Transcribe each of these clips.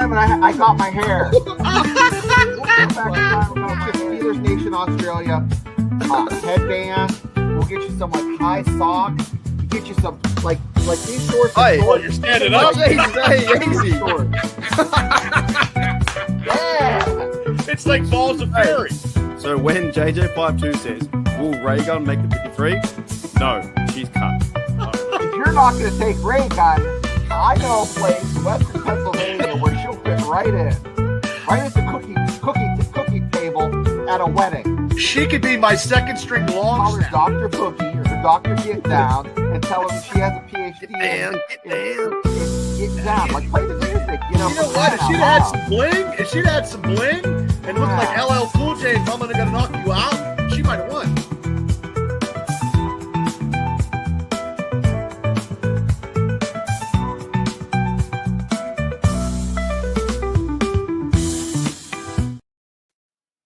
damn it, I got my hair. Steelers Nation Australia headband. We'll get you some like high socks. We'll get you some like these shorts. Hey, well, you're standing up. Easy. Yeah. It's like balls of fairy. So when JJ52 says, will Ray Gun make the 53? No, she's cut. If you're not going to take Ray Gun, I know a place in Western Pennsylvania where she'll fit right in. Right at the cookie table at a wedding. She could be my second string long Call her snap. Dr. Boogie or Dr. Get Down and tell her she has a PhD in Get Down. Like, play the music, You know what? If she'd had some bling and looked like LL Cool J and I'm gonna knock you out, she might have won.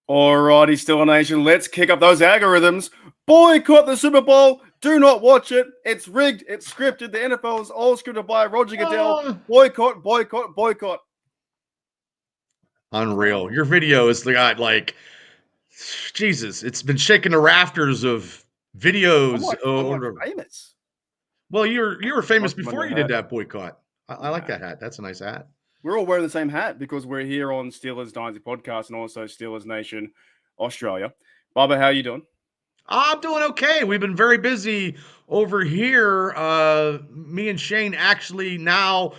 Alrighty, Steeler Nation, let's kick up those algorithms. Boycott the Super Bowl. Do not watch it. It's rigged. It's scripted. The NFL is all scripted by Roger Goodell. Boycott, boycott, boycott. Unreal. Your video is got like, Jesus, it's been shaking the rafters of videos. I'm famous. Well, you were famous Must have before won you the did hat. that boycott. I like that hat. That's a nice hat. We're all wearing the same hat because we're here on Steelers Dynasty Podcast and also Steelers Nation Australia. Bubba, how you doing? I'm doing okay. We've been very busy over here. Me and Shane actually now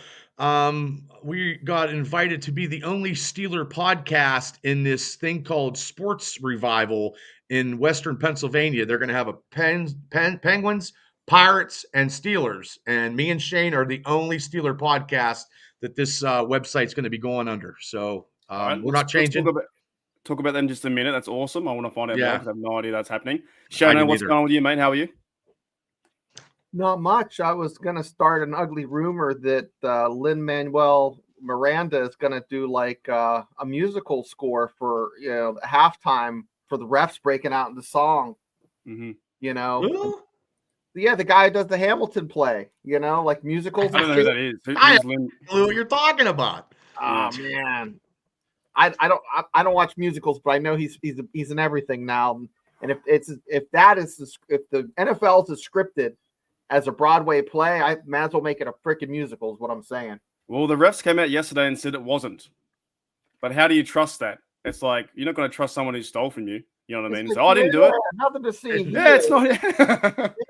we got invited to be the only Steeler podcast in this thing called Sports Revival in Western Pennsylvania. They're going to have a Penguins, Pirates, and Steelers. And me and Shane are the only Steeler podcast that this website's going to be going under. So Right, we're not changing. Talk about them in just a minute. That's awesome. I want to find out more because I have no idea that's happening. I Shane, do what's neither. going on with you, mate? How are you? Not much. I was going to start an ugly rumor that Lin-Manuel Miranda is going to do like a musical score for, halftime for the refs breaking out in the song, Ooh. Yeah, the guy who does the Hamilton play, like musicals. I don't know who that is. I Who's have Lin? no clue what you're talking about. Oh man, I don't watch musicals, but I know he's in everything now. And if the NFL is scripted as a Broadway play, I might as well make it a freaking musical. Is what I'm saying. Well, the refs came out yesterday and said it wasn't. But how do you trust that? It's like you're not going to trust someone who stole from you. You know what I mean? So I didn't do it. Nothing to see. Yeah, it's not.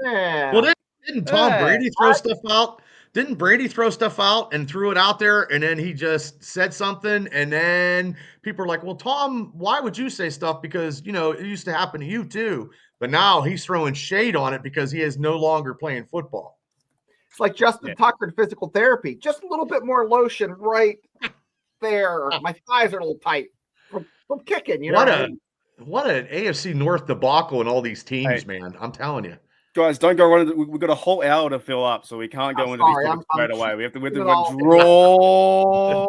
Yeah. Well, didn't Tom Brady throw stuff out? Didn't Brady throw stuff out and threw it out there, and then he just said something, and then people are like, "Well, Tom, why would you say stuff? Because it used to happen to you too." But now he's throwing shade on it because he is no longer playing football. It's like Justin Tucker in physical therapy. Just a little bit more lotion right there. My thighs are a little tight from kicking. What an AFC North debacle in all these teams, man. I'm telling you. Guys, don't go running. We've got a whole hour to fill up, so we can't go into these topics straight away. We have to draw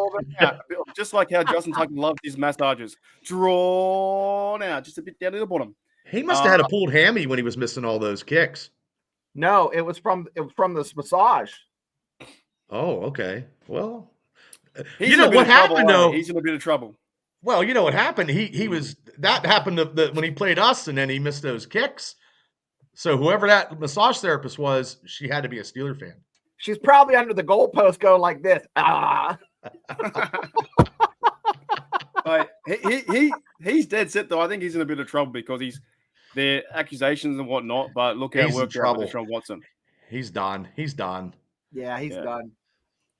them out. Just like how Justin Tucker loves his massages. Drawn out, just a bit down to the bottom. He must have had a pulled hammy when he was missing all those kicks. No, it was from this massage. Oh, okay. Well, He's what happened though? He's in a bit of trouble. Well, you know what happened? He was that happened when he played us, and then he missed those kicks. So whoever that massage therapist was, she had to be a Steeler fan. She's probably under the goalpost going like this. Ah. He's dead set though. I think he's in a bit of trouble because their accusations and whatnot. But look how it worked out with Deshaun Watson. He's done. Yeah, he's done.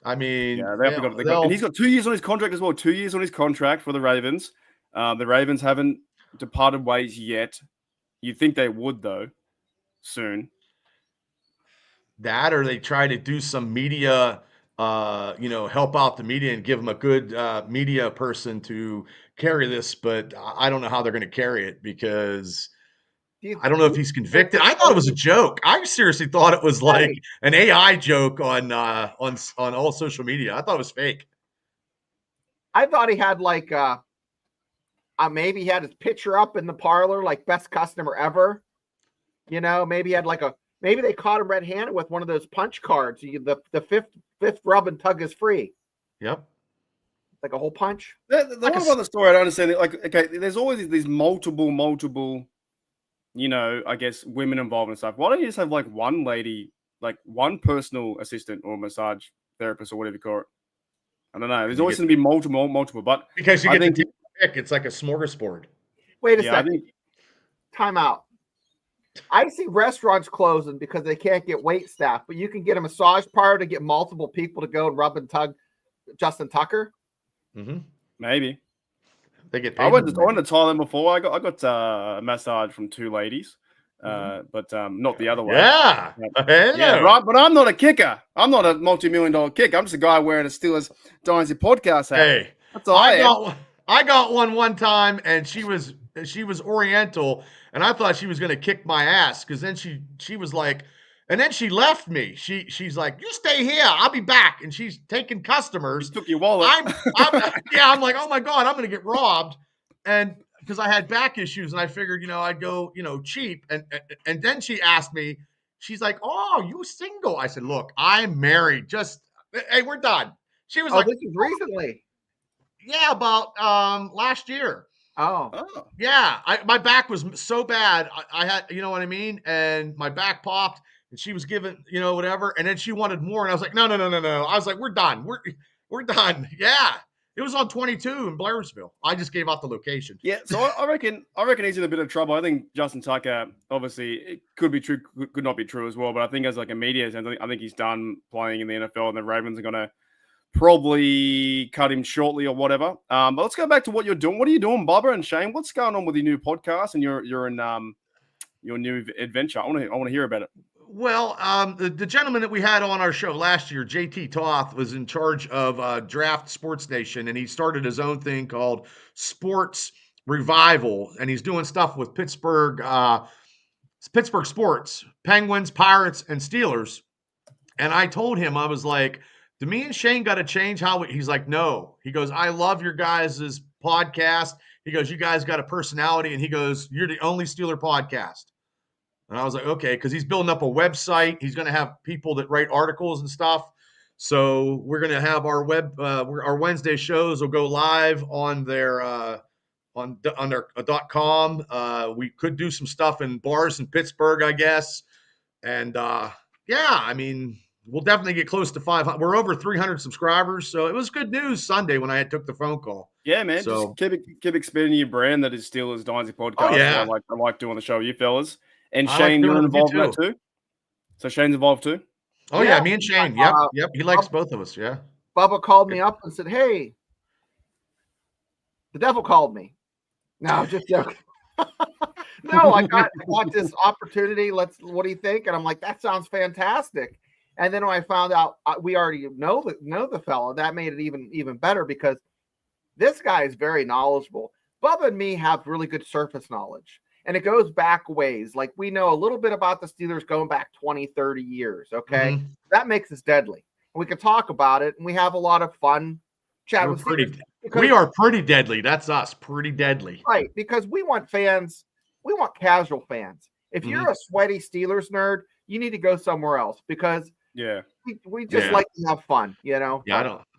I mean, and he's got 2 years on his contract as well. 2 years on his contract for the Ravens. The Ravens haven't departed ways yet. You'd think they would though, soon. That or they try to do some media, help out the media and give them a good media person to carry this. But I don't know how they're going to carry it because I don't know if he's convicted. I thought it was a joke. I seriously thought it was like an AI joke on all social media. I thought it was fake. I thought he had like maybe he had his picture up in the parlor like best customer ever. Maybe he had maybe they caught him red-handed with one of those punch cards. The fifth rub and tug is free. Yep. like a hole punch. The one about the story, I don't understand. Like, okay, there's always these multiple, you know, I guess women involved and stuff. Why don't you just have like one lady, like one personal assistant or massage therapist or whatever you call it? I don't know. There's always going to be multiple, but because you get to pick. It's like a smorgasbord. Wait a second. Time out. I see restaurants closing because they can't get wait staff, but you can get a massage parlor to get multiple people to go and rub and tug Justin Tucker. Mm-hmm. Maybe they get paid. I went to Thailand before. I got a massage from two ladies, but not the other way. Yeah, right. But I'm not a kicker. I'm not a multi-million-dollar kicker. I'm just a guy wearing a Steelers Dynasty podcast hat. Hey, that's all I got one time, and she was Oriental, and I thought she was going to kick my ass because then she was like. And then she left me. She's like, "You stay here. I'll be back." And she's taking customers. You took your wallet. I'm like, "Oh my God, I'm going to get robbed." And because I had back issues, and I figured, I'd go, cheap. And then she asked me, she's like, "Oh, you single?" I said, "Look, I'm married. Hey, we're done." She was like, "This is recently." Yeah, about last year. Oh. Yeah. My back was so bad. I had, you know what I mean? And my back popped. And she was given, whatever. And then she wanted more. And I was like, no. I was like, we're done. We're done. Yeah. It was on 22 in Blairsville. I just gave out the location. Yeah. So I reckon he's in a bit of trouble. I think Justin Tucker, obviously, it could be true, could not be true as well. But I think as like a media sense, I think he's done playing in the NFL, and the Ravens are going to probably cut him shortly or whatever. But let's go back to what you're doing. What are you doing, Bubba and Shane? What's going on with your new podcast and you're in your new adventure? I want to hear about it. Well, the gentleman that we had on our show last year, JT Toth, was in charge of Draft Sports Nation, and he started his own thing called Sports Revival, and he's doing stuff with Pittsburgh sports, Penguins, Pirates, and Steelers. And I told him, I was like, "Do me and Shane got to change how he's like, "No." He goes, "I love your guys' podcast." He goes, "You guys got a personality." And he goes, "You're the only Steeler podcast." And I was like, okay, because he's building up a website. He's going to have people that write articles and stuff. So we're going to have our our Wednesday shows will go live on their on their .com. We could do some stuff in bars in Pittsburgh, I guess. And yeah, I mean, we'll definitely get close to 500. We're over 300 subscribers. So it was good news Sunday when I took the phone call. Yeah, man. So, just keep expanding your brand that is Steelers Dynasty podcast. Oh, yeah. I like doing the show with you fellas. And Shane, you're involved in that too? So Shane's involved too? Oh, yeah, me and Shane. Yep. He likes both of us, yeah. Bubba called me up and said, "Hey, the devil called me." No, just joking. No, I got this opportunity. What do you think? And I'm like, that sounds fantastic. And then when I found out we already know the fellow, that made it even better because this guy is very knowledgeable. Bubba and me have really good surface knowledge. And it goes back ways. Like we know a little bit about the Steelers going back 20, 30 years. Okay. Mm-hmm. That makes us deadly. And we can talk about it. And we have a lot of fun chatting. We are pretty deadly. That's us. Pretty deadly. Right. Because we want fans. We want casual fans. If you're a sweaty Steelers nerd, you need to go somewhere else because we just like to have fun, Yeah.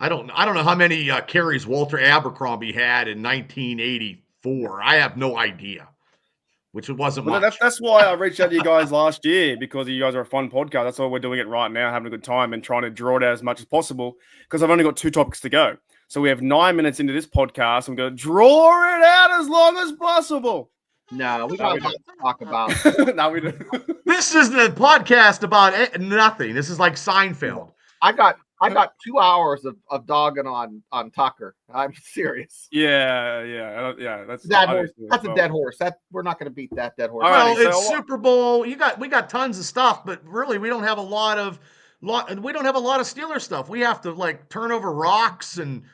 I don't know how many carries Walter Abercrombie had in 1984. I have no idea. Which it wasn't much. That's why I reached out to you guys last year because you guys are a fun podcast. That's why we're doing it right now, having a good time and trying to draw it out as much as possible because I've only got 2 topics to go. So we have 9 minutes into this podcast. I'm going to draw it out as long as possible. No, we got a lot to talk about. No, we don't. This is the podcast about nothing. This is like Seinfeld. I got 2 hours of dogging on Tucker. I'm serious. Yeah. That's dead horse. That's a dead horse. We're not going to beat that dead horse. Well, it's Super Bowl. We got tons of stuff, but really we don't have a lot of Steeler stuff. We have to like turn over rocks and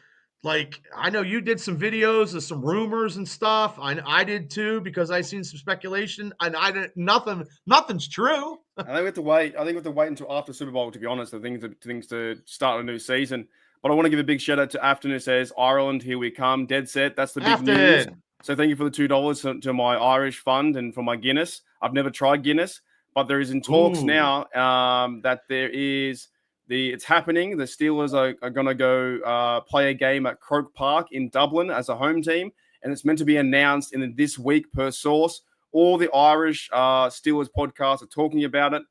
like I know you did some videos of some rumors and stuff. I did too because I seen some speculation and I didn't. Nothing's true. I think we have to wait. Until after Super Bowl to be honest. Things to start a new season. But I want to give a big shout out to Afton who says Ireland, here we come, dead set. That's the big news. So thank you for the $2 to my Irish fund and for my Guinness. I've never tried Guinness, but there is in talks now that there's It's happening. The Steelers are going to go play a game at Croke Park in Dublin as a home team, and it's meant to be announced in this week per source. All the Irish Steelers podcasts are talking about it.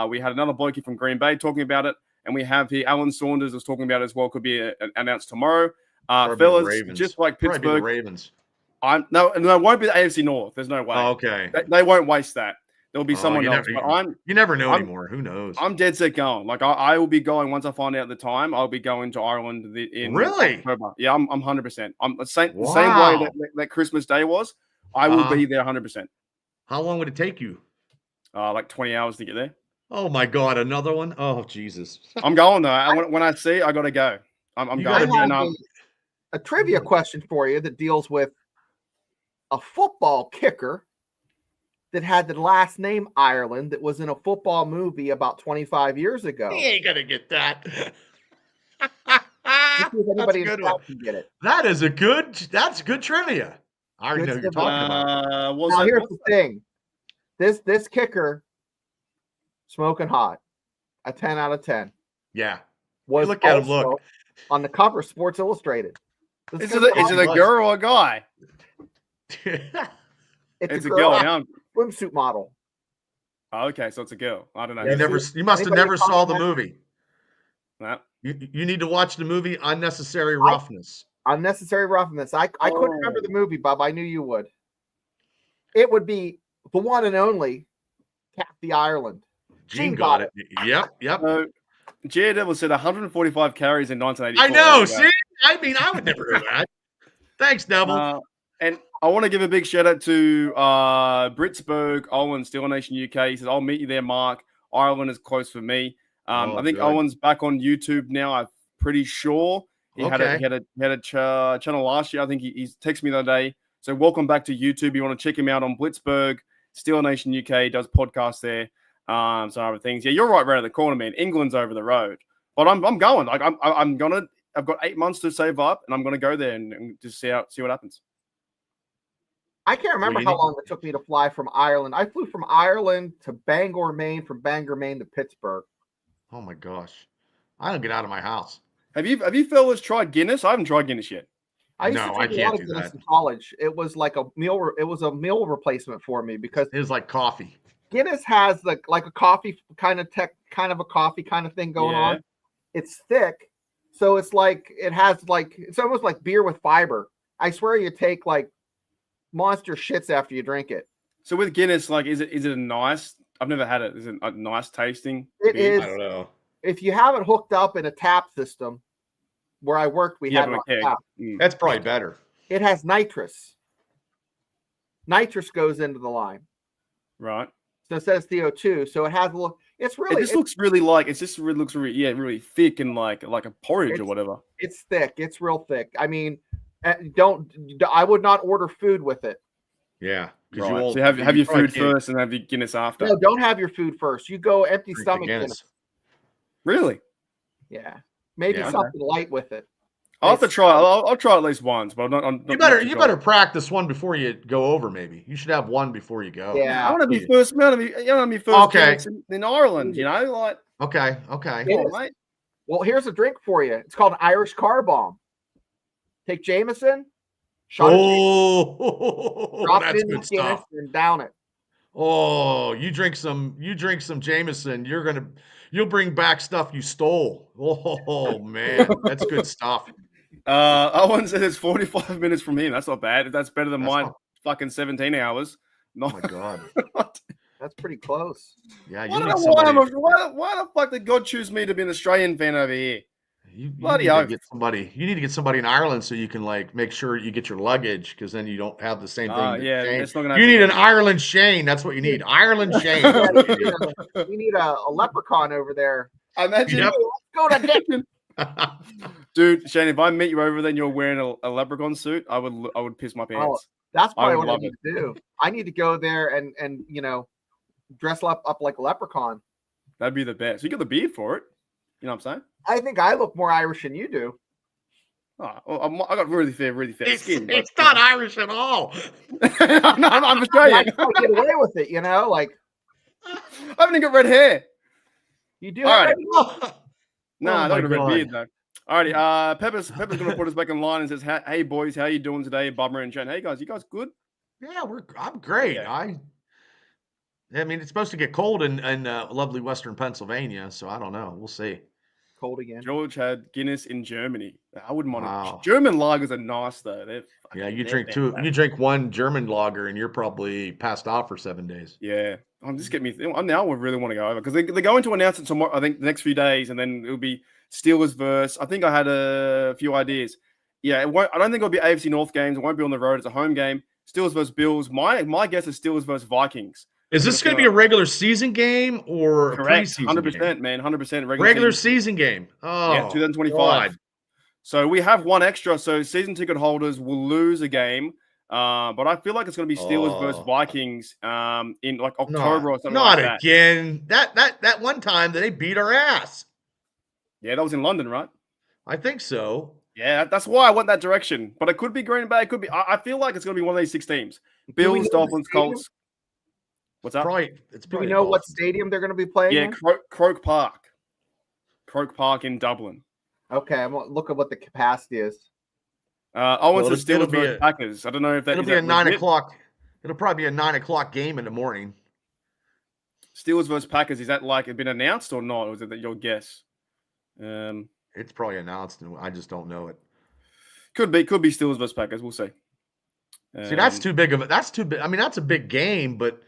We had another blokey from Green Bay talking about it, and we have here Alan Saunders is talking about it as well. Could be announced tomorrow. Fellas, just like Pittsburgh, the Ravens. No, it won't be the AFC North. There's no way. Oh, okay. They won't waste that. There'll be someone else. You never know anymore. Who knows? I'm dead set going. Like I will be going once I find out the time. I'll be going to Ireland in really. October. Yeah, I'm 100%. I'm the same way that Christmas Day was. I will be there 100%. How long would it take you? Like 20 hours to get there. Oh my God, another one? Oh Jesus! I'm going though. When I see, I gotta go. I'm going. I have a trivia question for you that deals with a football kicker that had the last name Ireland that was in a football movie about 25 years ago. He ain't gonna get that. If anybody in chat can get it. That's good trivia. I already know what you're talking about. Now here's the thing. This kicker, smoking hot, a 10 out of 10. Yeah. Was look at him, look. On the cover of Sports Illustrated. Is it a girl or a guy? It's a girl. Swimsuit model. Oh, okay, so it's a girl. I don't know. You must have never saw the movie. No. You need to watch the movie Unnecessary Roughness. Unnecessary Roughness. I couldn't remember the movie, Bob. I knew you would. It would be the one and only Kathy Ireland. Gene got it. Yep. Daredevil said 145 carries in 1984. I know. See? I mean, I would never do that. Thanks, Devil. And I want to give a big shout out to Britsburg, Owen, Steel Nation UK. He says, I'll meet you there, Mark. Ireland is close for me. I think Owen's back on YouTube now. I'm pretty sure. He had a channel last year. I think he texted me the other day. So welcome back to YouTube. You want to check him out on Blitzburg, Steel Nation UK, does podcasts there. Some other things. Yeah, you're right around the corner, man. England's over the road. But I'm going. Like I've got 8 months to save up, and I'm gonna go there and just see what happens. I can't remember how long it took me to fly from Ireland. I flew from Ireland to Bangor, Maine, from Bangor, Maine to Pittsburgh. Oh my gosh. I don't get out of my house. Have you fellas tried Guinness? I haven't tried Guinness yet. I used to drink a lot of Guinness in college. It was like a meal. It was a meal replacement for me because it was like coffee. Guinness has like a coffee kind of a coffee kind of thing going on. It's thick, so it's like it's almost like beer with fiber. I swear you take like monster shits after you drink it. So with Guinness, like, is it a nice? I've never had it. Is it a nice tasting? It beer? is. I don't know. If you have it hooked up in a tap system, where I worked, we had it on tap. That's probably better. It has nitrous. Nitrous goes into the lime. Right. So it says CO2. So it has a little. It looks really like really thick and like a porridge or whatever. It's thick. It's real thick. I mean, I would not order food with it. Yeah. Right. So have your food first and have your Guinness after. No, don't have your food first. You go empty stomach. Guinness. Really? Yeah. Maybe something light with it. I'll have to try. I'll try at least once, but I'm not you better practice one before you go over. Maybe you should have one before you go. Yeah, I want to be first. I want to be first. Okay. In Ireland, you know, like. Okay. Mate. Well, here's a drink for you. It's called an Irish Car Bomb. Take Jameson. Drop it in the Guinness and down it. Oh, you drink some Jameson. You'll bring back stuff you stole. Oh man, that's good stuff. Owen said it's 45 minutes from him. That's not bad. That's better than mine. Fucking 17 hours. Oh my god, that's pretty close. Yeah, why the fuck did God choose me to be an Australian fan over here? You need to get somebody in Ireland so you can like make sure you get your luggage because then you don't have the same thing. Yeah, it's not gonna you need an Ireland Shane. That's what you need. Ireland Shane. You need a leprechaun over there. I imagine. Let's go to Dickon. Dude, Shane, if I meet you over there and you're wearing a leprechaun suit, I would piss my pants. Oh, that's probably what I need to do. I need to go there and dress up like a leprechaun. That'd be the best. You got the beard for it. You know what I'm saying? I think I look more Irish than you do. Oh, well, I got really fair skin. It's not Irish at all. I'm Australian. I can get away with it, like. I haven't even got red hair. You do. All right. Nah, Oh not my a red God. beard though. Alrighty, Pepper's gonna put us back in line and says, "Hey boys, how you doing today, Bummer and Shane? Hey guys, you guys good? Yeah, I'm great. Yeah. I mean, it's supposed to get cold in lovely Western Pennsylvania, so I don't know. We'll see. Cold again. George had Guinness in Germany. I wouldn't mind. Wow. German lagers are nice though. Yeah, they're you drink one German lager, and you're probably passed out for 7 days. Yeah, just get me. Now I really want to go over because they're going to announce it tomorrow. I think the next few days, and then it'll be Steelers versus. I think I had a few ideas. Yeah, it won't, I don't think it'll be AFC North games. It won't be on the road. It's a home game. Steelers versus Bills. My guess is Steelers versus Vikings. Is this going to be a regular season game or correct? a preseason 100%, game? man. 100% Regular season game. Oh, yeah, 2025. God. So we have one extra. So season ticket holders will lose a game. But I feel like it's going to be Steelers versus Vikings in like October or something like that. Not again. That one time that they beat our ass. Yeah, that was in London, right? I think so. Yeah, that's why I went that direction. But it could be Green Bay. It could be. I feel like it's going to be one of these 6 teams: Bills, Dolphins, Colts. What's up? Do we know what stadium they're going to be playing? Yeah, in? Croke Park. Croke Park in Dublin. Okay, I'm gonna look at what the capacity is. It's the Steelers versus Packers. I don't know if that it'll be a 9 o'clock. It'll probably be a 9 o'clock game in the morning. Steelers versus Packers. Is that like it been announced or not? Or is it your guess? It's probably announced, and I just don't know it. Could be Steelers versus Packers. We'll see. See, that's too big of it. That's too big. I mean, that's a big game, but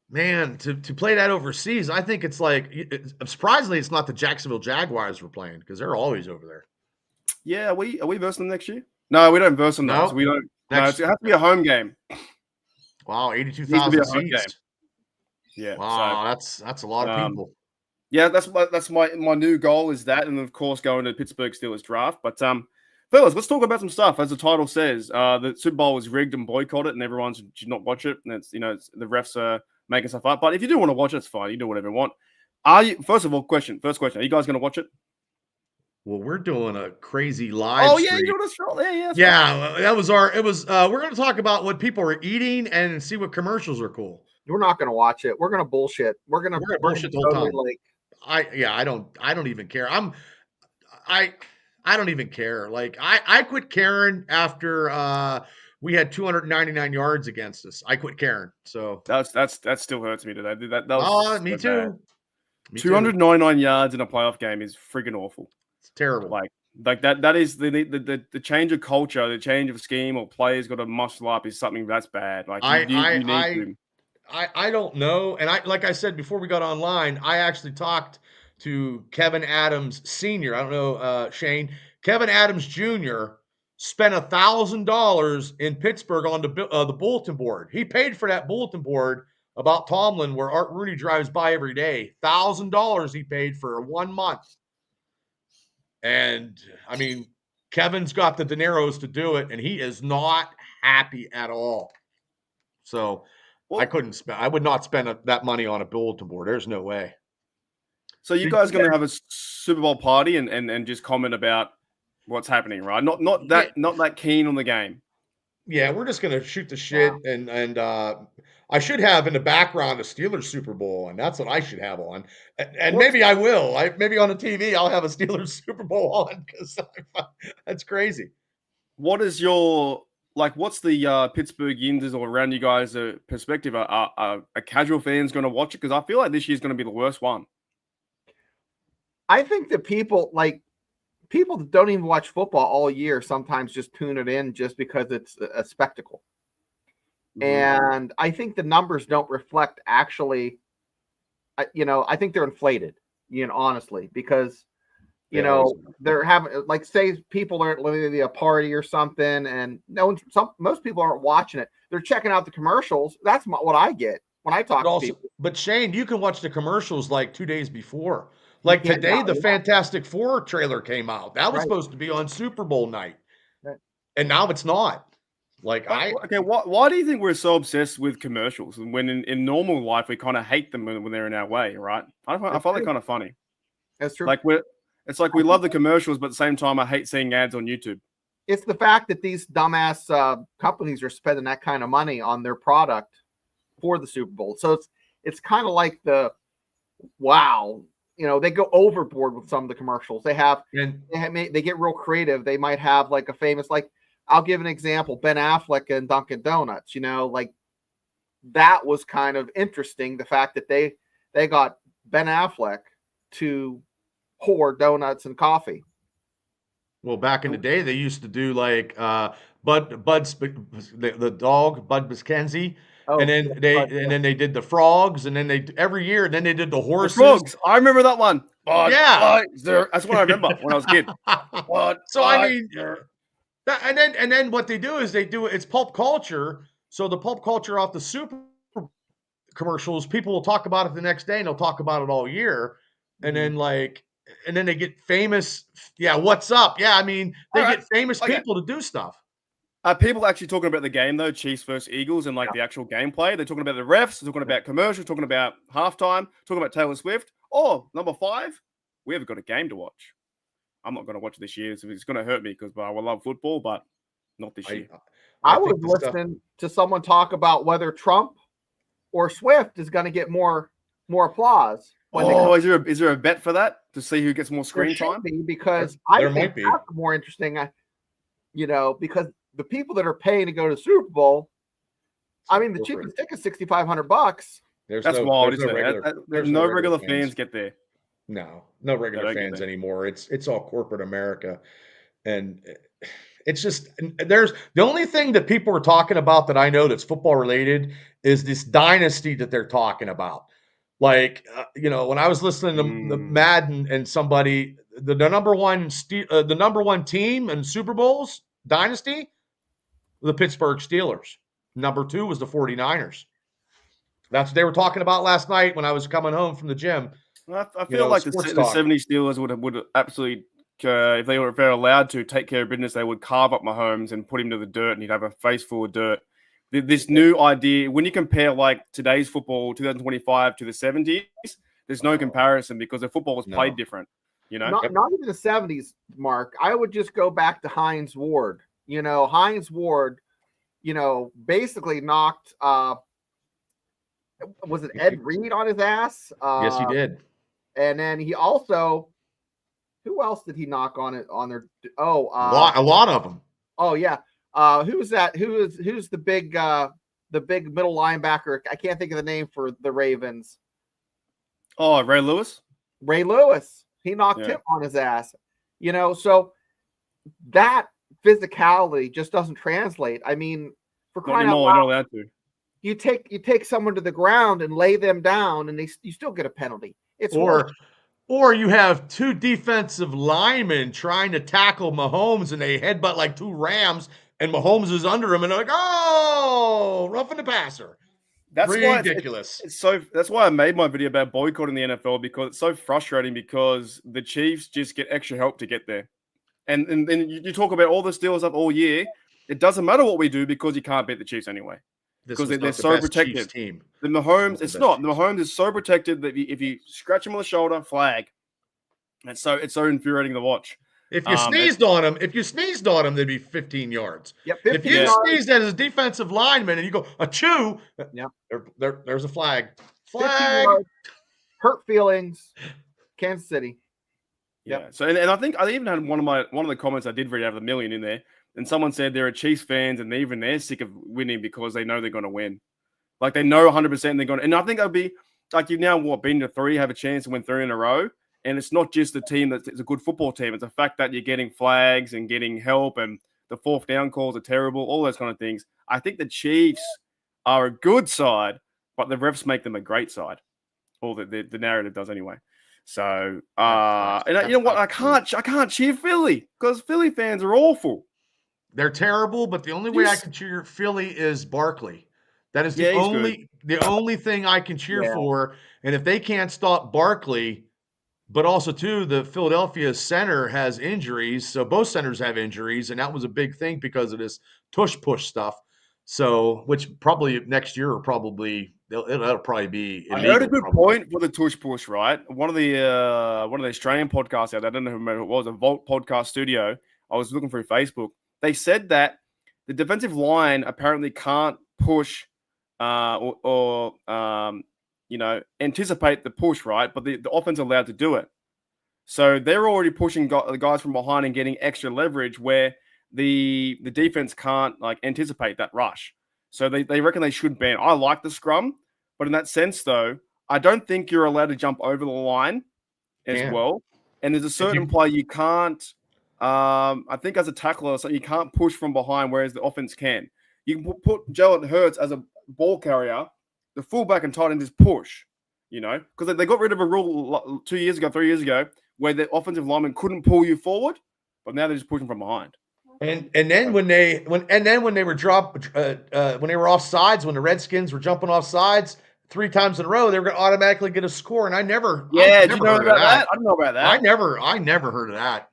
man, to play that overseas, I think it's like surprisingly, it's not the Jacksonville Jaguars we're playing because they're always over there. Yeah, are we versing them next year? No, we don't verse them. No, we don't. No, it has to be a home game. Wow, 82,000 seats. Yeah. Wow, that's a lot of people. Yeah, that's my new goal is that, and of course going to Pittsburgh Steelers draft. But fellas, let's talk about some stuff. As the title says, the Super Bowl was rigged and boycotted, and everyone should not watch it. And it's the refs are making stuff up. But if you do want to watch it, it's fine. You do whatever you want. First question. Are you guys going to watch it? Well, we're doing a crazy live. Oh yeah, you're doing a show. Yeah. That was our. It was. We're going to talk about what people are eating and see what commercials are cool. We're not going to watch it. We're going to bullshit. We're going to bullshit the whole time. I don't even care. I don't even care. Like I quit caring after we had 299 yards against us. I quit caring. So that still hurts me today. That was me too. 299 yards in a playoff game is freaking awful. It's terrible. Like that is the change of culture, the change of scheme or players got to muscle up is something that's bad. Like you need to. I don't know. And like I said before we got online, I actually talked to Kevin Adams Sr. I don't know, Shane. Kevin Adams Jr. spent $1,000 in Pittsburgh on the bulletin board. He paid for that bulletin board about Tomlin where Art Rooney drives by every day. $1,000 he paid for 1 month. And, I mean, Kevin's got the dineros to do it, and he is not happy at all. So I would not spend that money on a bulletin board. There's no way. So you guys going to have a Super Bowl party and just comment about what's happening, right? Not that keen on the game. Yeah, we're just going to shoot the shit and I should have in the background a Steelers Super Bowl, and that's what I should have on. And maybe I will. Maybe on the TV I'll have a Steelers Super Bowl on because that's crazy. What is your what's the Pittsburghians or around you guys' perspective? Are casual fans going to watch it? Because I feel like this year's going to be the worst one. I think that people that don't even watch football all year sometimes just tune it in just because it's a spectacle. And I think the numbers don't reflect actually, I think they're inflated, honestly, because, they're having, say people are at a party or something and most people aren't watching it. They're checking out the commercials. That's what I get when I talk to people. But Shane, you can watch the commercials 2 days before. Like today, the Fantastic Four trailer came out. That was supposed to be on Super Bowl night. Right. And now it's not. Why do you think we're so obsessed with commercials when in normal life we kind of hate them when they're in our way, right? I find it kind of funny. That's true. It's like we love the commercials, but at the same time I hate seeing ads on YouTube. It's the fact that these dumbass companies are spending that kind of money on their product for the Super Bowl. So it's kind of like they go overboard with some of the commercials. They get real creative. They might have like a famous, like, I'll give an example, Ben Affleck and Dunkin' Donuts, like that was kind of interesting. The fact that they got Ben Affleck to pour donuts and coffee. Well, back in the day, they used to do like the dog Bud Biskenzie, and then they did the frogs, and then every year, and then they did the horses. The frogs, I remember that one. Yeah, that's what I remember when I was a kid. I mean, and then what they do is it's pulp culture. So the pulp culture off the Super commercials, people will talk about it the next day, and they'll talk about it all year, and then they get famous. Yeah, what's up? Yeah, I mean, they get famous people to do stuff. Are people actually talking about the game, though? Chiefs versus Eagles and like the actual gameplay? They're talking about the refs, they're talking about commercials, talking about halftime, talking about Taylor Swift. Oh, number 5, we haven't got a game to watch. I'm not going to watch it this year, so it's going to hurt me because I love football, but not this year. I was listening to someone talk about whether Trump or Swift is going to get more applause. Is there a bet for that to see who gets more screen time? Because I think that's more interesting. Because the people that are paying to go to the Super Bowl, I mean, the cheapest ticket is $6,500. That's wild, isn't it? There's no regular fans get there. No regular fans anymore. It's all corporate America, and it's just there's the only thing that people are talking about that I know that's football related is this dynasty that they're talking about. Like when I was listening to the Madden and somebody, the number one team in Super Bowls dynasty, the Pittsburgh Steelers. Number 2 was the 49ers. That's what they were talking about last night when I was coming home from the gym. I feel like the 70 Steelers would absolutely, if they were allowed to take care of business, they would carve up Mahomes and put him to the dirt, and he'd have a face full of dirt. This new idea, when you compare like today's football, 2025 to the 70s, there's no comparison because the football was played different. Not even the 70s, Mark. I would just go back to Hines Ward. Hines Ward, basically knocked. Was it Ed Reed on his ass? Yes, he did. And then he also, who else did he knock on it on their? A lot of them. Oh yeah. Who's that? Who's the big middle linebacker? I can't think of the name for the Ravens. Oh, Ray Lewis. Ray Lewis. He knocked him on his ass. So that physicality just doesn't translate. I mean, for crying out loud, you take someone to the ground and lay them down, and you still get a penalty. Or you have 2 defensive linemen trying to tackle Mahomes, and they headbutt like 2 Rams, and Mahomes is under him, and they're like, "Oh, roughing the passer." That's ridiculous. That's why I made my video about boycotting the NFL, because it's so frustrating because the Chiefs just get extra help to get there. And then you talk about all the Steelers up all year. It doesn't matter what we do because you can't beat the Chiefs anyway. Because they're so protected. The Mahomes, it's not. The Mahomes is so protected that if you scratch him on the shoulder, flag. And so it's so infuriating to watch. If you sneezed on him, they'd be 15 yards. Yep, if you sneezed at his defensive lineman and you go, achoo, there's a flag. Flag. Hurt feelings. Kansas City. Yep. Yeah. So and I think I even had one of the comments I did read out of the million in there, and someone said they're Chiefs fans and they're sick of winning because they know they're going to win. Like they know 100% they're going to. And I think it'll be like you've now been to 3, have a chance to win 3 in a row. And it's not just the team that's a good football team. It's the fact that you're getting flags and getting help and the 4th down calls are terrible, all those kind of things. I think the Chiefs are a good side, but the refs make them a great side. Or the narrative does anyway. So, and you know what? I can't cheer Philly because Philly fans are awful. They're terrible, but the only way I can cheer Philly is Barkley. That is the only thing I can cheer for. And if they can't stop Barkley, but also, too, the Philadelphia center has injuries. So both centers have injuries, and that was a big thing because of this tush-push stuff. So, which probably next year it'll be illegal. I heard a good point for the tush-push, right? One of the Australian podcasts out there, I don't know who it was, a Vault podcast studio. I was looking through Facebook. They said that the defensive line apparently can't push or anticipate the push, right? But the offense is allowed to do it. So they're already pushing the guys from behind and getting extra leverage where the defense can't anticipate that rush. So they reckon they should ban. I like the scrum, but in that sense, though, I don't think you're allowed to jump over the line as well. And there's a certain play you can't. I think as a tackler or something, you can't push from behind, whereas the offense can. You can put Jalen Hurts as a ball carrier, the fullback and tight end just push. Because they got rid of a rule 3 years ago, where the offensive lineman couldn't pull you forward, but now they're just pushing from behind. And then when they were when they were off sides, when the Redskins were jumping off sides 3 times in a row, they were going to automatically get a score. And I never did you know about that? I don't know about that. I never heard of that.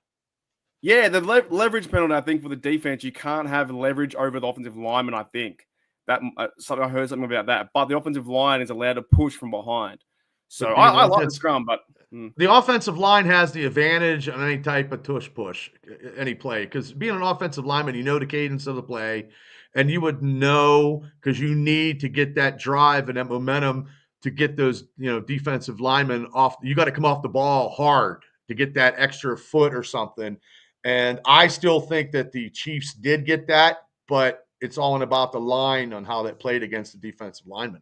Yeah, the leverage penalty. I think for the defense, you can't have leverage over the offensive lineman. I think that I heard something about that, but the offensive line is allowed to push from behind. So I like the scrum, but the offensive line has the advantage on any type of push, any play. Because being an offensive lineman, you know the cadence of the play, and you would know because you need to get that drive and that momentum to get those defensive linemen off. You got to come off the ball hard to get that extra foot or something. And I still think that the Chiefs did get that, but it's all about the line on how that played against the defensive lineman.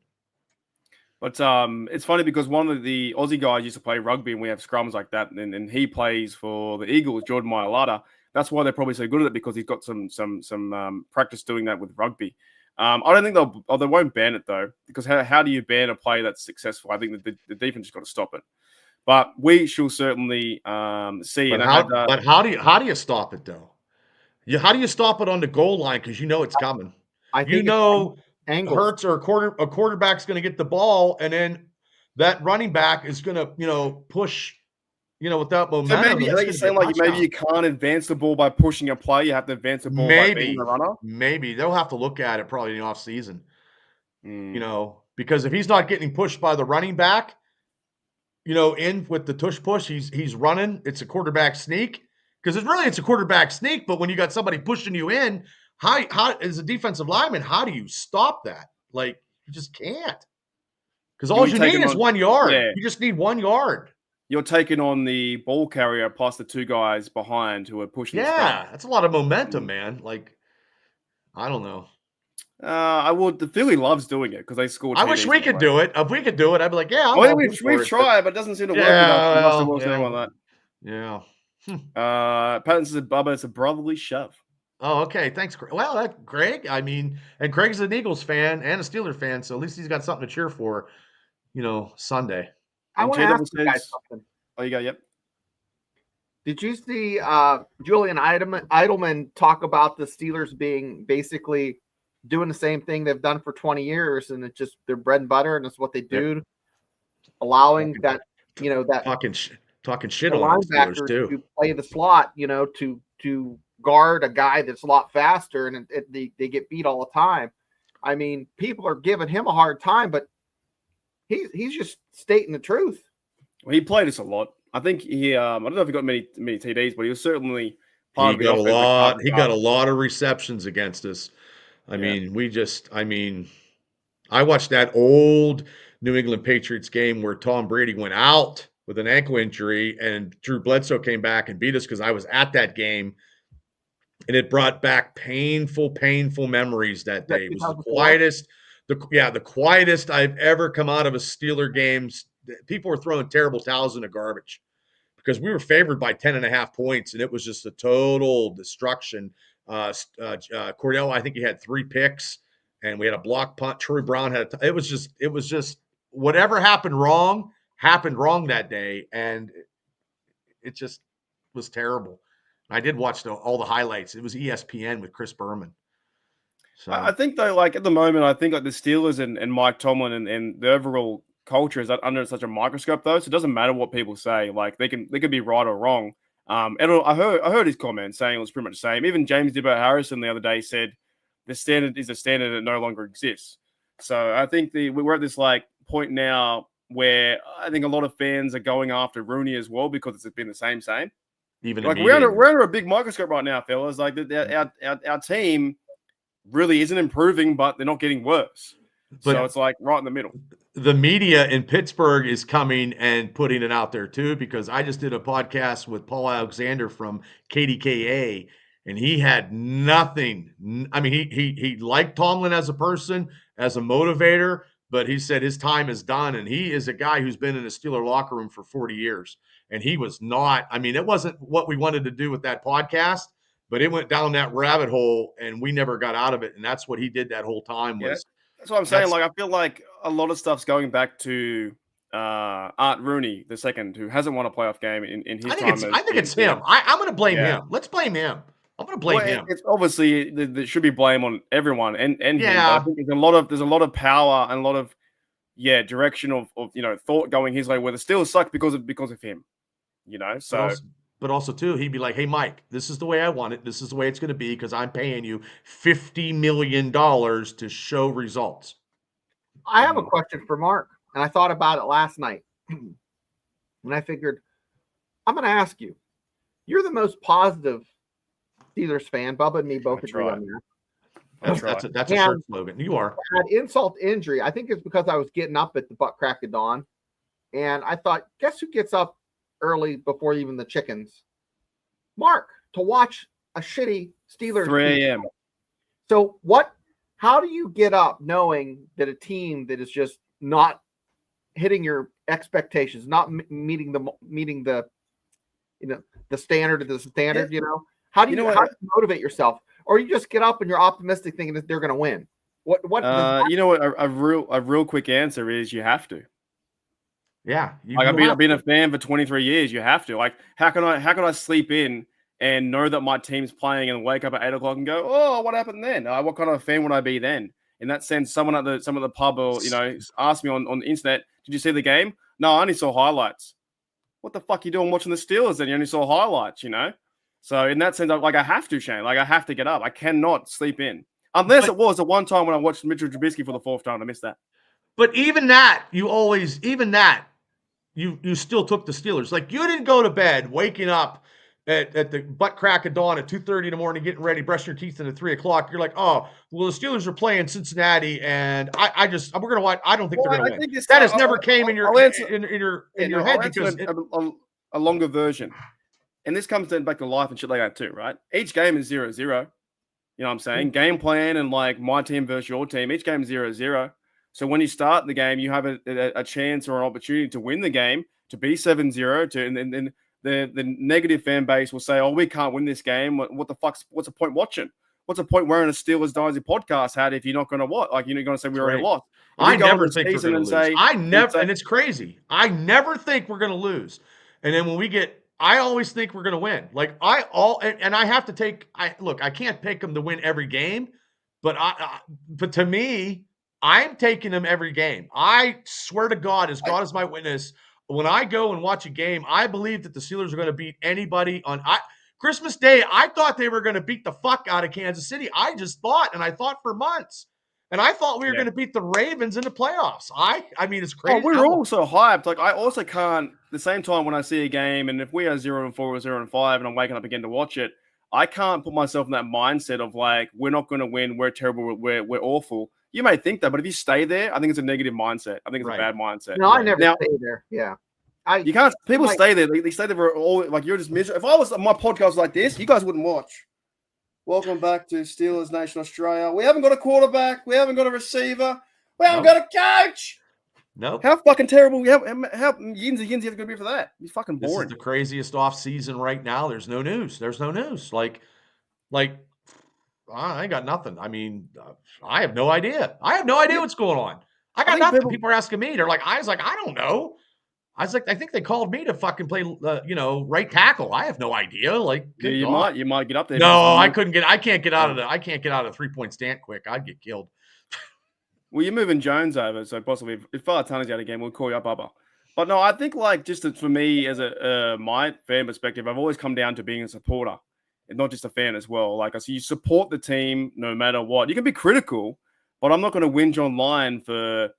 But it's funny because one of the Aussie guys used to play rugby, and we have scrums like that, and he plays for the Eagles, Jordan Mailata. That's why they're probably so good at it, because he's got some practice doing that with rugby. I don't think they won't ban it though, because how do you ban a play that's successful? I think the defense has got to stop it. But we shall certainly see. But how do you stop it though? How do you stop it on the goal line? Because it's coming. I think Hurts or a quarterback's going to get the ball, and then that running back is going to push, without momentum. So maybe you're saying maybe you can't advance the ball by pushing a play. You have to advance the ball by being the runner. Maybe they'll have to look at it probably in the off season. Because if he's not getting pushed by the running back, in with the tush push, he's running. It's a quarterback sneak, because it's a quarterback sneak. But when you got somebody pushing you in, how as a defensive lineman, how do you stop that? You just can't, because all you need is 1 yard. Yeah. You just need 1 yard. You're taking on the ball carrier plus the 2 guys behind who are pushing. Yeah, that's a lot of momentum, man. I don't know. The Philly loves doing it because they scored. I wish we could do it. If we could do it, I'd be like, yeah. We've tried, but it doesn't seem to work. Yeah. Patton says, Bubba, it's a brotherly shove. Oh, okay. Thanks, Greg. Well, Greg, and Greg's an Eagles fan and a Steelers fan, so at least he's got something to cheer for, Sunday. I want to ask you guys something. Oh, you got, yep. Did you see Julian Edelman talk about the Steelers being basically doing the same thing they've done for 20 years, and it's just their bread and butter, and it's what they do, allowing that talking shit on the Steelers too, to play the slot, to guard a guy that's a lot faster, and they get beat all the time. I mean, people are giving him a hard time, but he's just stating the truth. Well, he played us a lot. I think he I don't know if he got many TDs, but he was certainly part of the offense. He got a lot of receptions against us. I watched that old New England Patriots game where Tom Brady went out with an ankle injury and Drew Bledsoe came back and beat us, because I was at that game, and it brought back painful memories that day. It was the quietest I've ever come out of a Steeler game. People were throwing terrible towels in the garbage because we were favored by 10.5 points, and it was just a total destruction. Cordell, I think he had 3 picks, and we had a block punt. Troy Brown had it was just whatever happened wrong that day, and it just was terrible. I did watch all the highlights. It was ESPN with Chris Berman. So I think though, at the moment, I think the Steelers and Mike Tomlin and the overall culture is under such a microscope though, so it doesn't matter what people say. They can be right or wrong. And I heard his comment saying it was pretty much the same. Even James Dibbo Harrison the other day said the standard is a standard that no longer exists. So I think we're at this point now where I think a lot of fans are going after Rooney as well, because it's been the same. Even we're under a big microscope right now, fellas. Our team really isn't improving, but they're not getting worse. So it's right in the middle. the media in Pittsburgh is coming and putting it out there too, because I just did a podcast with Paul Alexander from KDKA, and he had nothing. I mean, he liked Tomlin as a person, as a motivator, but he said his time is done, and he is a guy who's been in a Steeler locker room for 40 years, and he was not. I mean, it wasn't what we wanted to do with that podcast, but it went down that rabbit hole, and we never got out of it, and that's what he did that whole time. Was That's what I'm saying. Like, I feel like a lot of stuff's going back to Art Rooney II, who hasn't won a playoff game in his time. I think it's him. I'm going to blame him. Let's blame him. I'm going to blame him. It's obviously there should be blame on everyone and him. But I think there's a lot of power and a lot of direction of thought going his way, where the Steelers suck because of him. So. But also, too, he'd be like, hey, Mike, this is the way I want it. This is the way it's going to be because I'm paying you $50 million to show results. I have a question for Mark, and I thought about it last night. And I figured, I'm going to ask you. You're the most positive Steelers fan. Bubba and me both agree on that. That's a shirt slogan. You are. I had insult to injury. I think it's because I was getting up at the butt crack of dawn. And I thought, guess who gets up early before even the chickens? Mark, to watch a shitty Steelers 3 a.m. So how do you get up knowing that a team that is just not hitting your expectations, not meeting the the standard of the standard, how do you motivate yourself? Or you just get up and you're optimistic thinking that they're going to win? A real quick answer is you have to. Yeah, I've been a fan for 23 years. You have to. Like, how can I sleep in and know that my team's playing and wake up at 8 o'clock and go, oh, what happened then? What kind of fan would I be then? In that sense, someone at the pub or asked me on the internet, did you see the game? No, I only saw highlights. What the fuck are you doing watching the Steelers then? You only saw highlights, So in that sense, I have to, Shane. Like, I have to get up. I cannot sleep in. Unless it was the one time when I watched Mitchell Trubisky for the 4th time. I missed that. But even that, you still took the Steelers. Like, you didn't go to bed waking up at the butt crack of dawn at 2:30 in the morning, getting ready, brushing your teeth at 3 o'clock. You're like, oh, well, the Steelers are playing Cincinnati, and we're going to watch. I don't think they're going to win. That has never came in your head because a longer version. And this comes back to life and shit like that too, right? Each game is 0-0. You know what I'm saying? Game plan and like my team versus your team. Each game is 0-0. So when you start the game, you have a chance or an opportunity to win the game, to be 7-0, and then the negative fan base will say, oh, we can't win this game. What's the point watching? What's the point wearing a Steelers Dynasty podcast hat if you're not going to what? Like, you're going to say we already lost. I never think we're going to lose. And it's crazy. I never think we're going to lose. And then when I always think we're going to win. Like, and I have to I can't pick them to win every game, but to me, I'm taking them every game. I swear to God, as God is my witness, when I go and watch a game, I believe that the Steelers are going to beat anybody on Christmas Day. I thought they were going to beat the fuck out of Kansas City. I just thought, and I thought for months. And I thought we were going to beat the Ravens in the playoffs. I mean, it's crazy. Oh, we were all so hyped. Like, I also can't, at the same time, when I see a game, and if we are 0-4 or 0-5, and I'm waking up again to watch it, I can't put myself in that mindset of like, we're not going to win, we're terrible, we're awful. You may think that, but if you stay there, I think it's a negative mindset. I think it's a bad mindset. No, I never stay there. Yeah. You can't. People stay there. They stay there for all. Like, you're just miserable. If I was my podcast like this, you guys wouldn't watch. Welcome back to Steelers Nation Australia. We haven't got a quarterback. We haven't got a receiver. We haven't got a coach. No. How fucking terrible? How yinsy have to be for that? He's fucking boring. This is the craziest off season right now. There's no news. Like, I ain't got nothing. I mean, I have no idea. What's going on. I got nothing. People are asking me. They're like, I don't know. I think they called me to fucking play, right tackle. I have no idea. Like, you might get up there. No, I can't get out of the 3-point stand quick. I'd get killed. Well, you're moving Jones over, so possibly if Falatani's out again, we'll call you up, Bubba. But no, I think like just for me as my fan perspective, I've always come down to being a supporter, and not just a fan as well. Like, I see you support the team no matter what. You can be critical, but I'm not going to whinge online for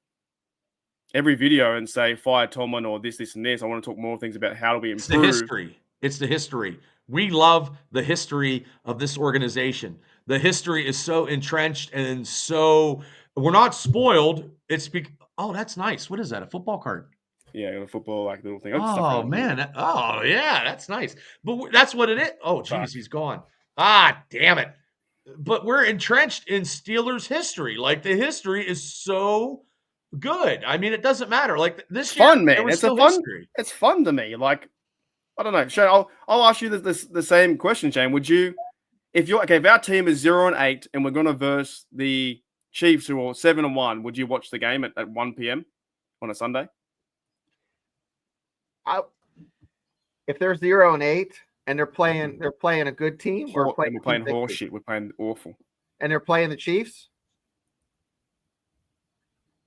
every video and say fire Tomlin or this, and this. I want to talk more things about how do we improve. It's the history. We love the history of this organization. The history is so entrenched and so we're not spoiled. Oh, that's nice. What is that? A football card? Yeah, a football like little thing. Oh man. Oh yeah, that's nice. But that's what it is. Oh Fuck. geez, he's gone. Ah, damn it. But we're entrenched in Steelers history. Like the history is so good. I mean, it doesn't matter. Like this It's year, fun, there man. was It's a still fun. history. It's fun to me. Like I don't know, Shane. I'll ask you the same question, Shane. Would you, if our team is 0-8 and we're going to verse the Chiefs who are 7-1, would you watch the game at 1 p.m. on a Sunday? If they're 0-8 and they're playing a good team, or We're playing horse shit. We're playing awful. and they're playing the Chiefs,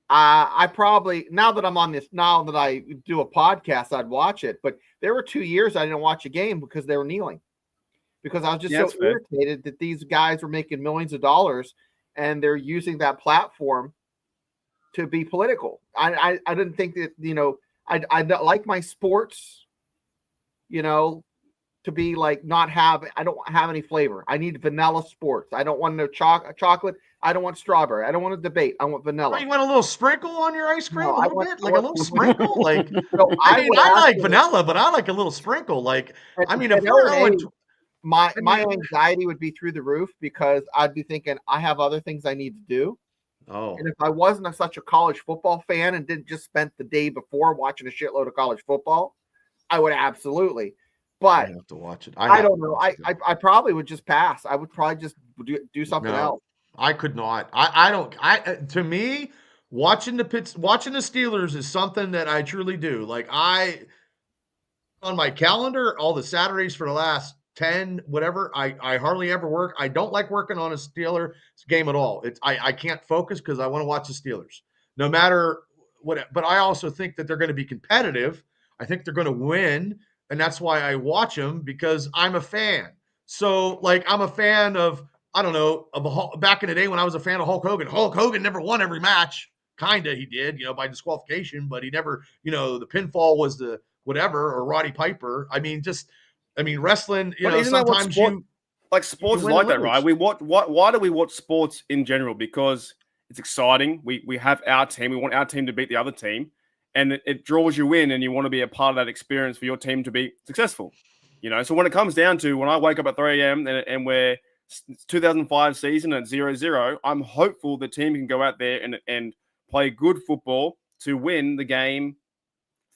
I probably, now that I do a podcast, I'd watch it. But there were 2 years I didn't watch a game because they were kneeling, because I was just so irritated that these guys were making millions of dollars and they're using that platform to be political. I didn't think that, I like my sports, to be like I don't have any flavor. I need vanilla sports. I don't want no chocolate. I don't want strawberry. I don't want a debate. I want vanilla. Oh, you want a little sprinkle on your ice cream? No, a little sprinkle? Like, So I like vanilla, but I like a little sprinkle. Like, I mean, if we're going my anxiety would be through the roof, because I'd be thinking I have other things I need to do. Oh. And if I wasn't such a college football fan and didn't just spend the day before watching a shitload of college football, I would absolutely. But I have to watch it. I don't know. I probably would just pass. I would probably just do something else. I could not. To me, watching the Steelers is something that I truly do. Like on my calendar, all the Saturdays for the last 10, whatever, I hardly ever work. I don't like working on a Steelers game at all. I can't focus because I want to watch the Steelers no matter what. But I also think that they're going to be competitive. I think they're going to win. And that's why I watch them, because I'm a fan. So like, I'm a fan of, I don't know, back in the day when I was a fan of Hulk Hogan. Hulk Hogan never won every match. Kinda he did, by disqualification, but he never, the pinfall was the whatever, or Roddy Piper. I mean, wrestling, sometimes sports is like that, right? Why do we watch sports in general? Because it's exciting. We have our team. We want our team to beat the other team. And it draws you in, and you want to be a part of that experience for your team to be successful. So when it comes down to, when I wake up at 3 a.m. and we're 2005 season at 0-0, I'm hopeful the team can go out there and play good football to win the game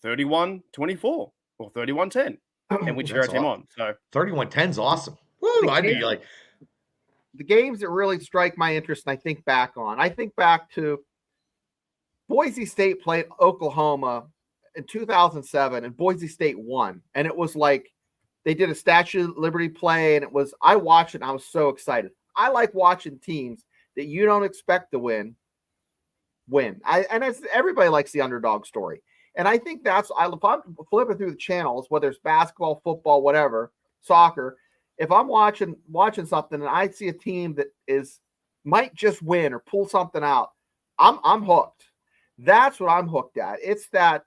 31-24 or 31-10, and we cheer our team on. So 31-10 is awesome. Woo! I'd be like, the games that really strike my interest and I think back to Boise State played Oklahoma in 2007, and Boise State won. And it was like they did a Statue of Liberty play, and I watched it and I was so excited. I like watching teams that you don't expect to win. Everybody likes the underdog story. And I think if I'm flipping through the channels, whether it's basketball, football, whatever, soccer, if I'm watching something and I see a team that might just win or pull something out, I'm hooked. That's what I'm hooked at. It's that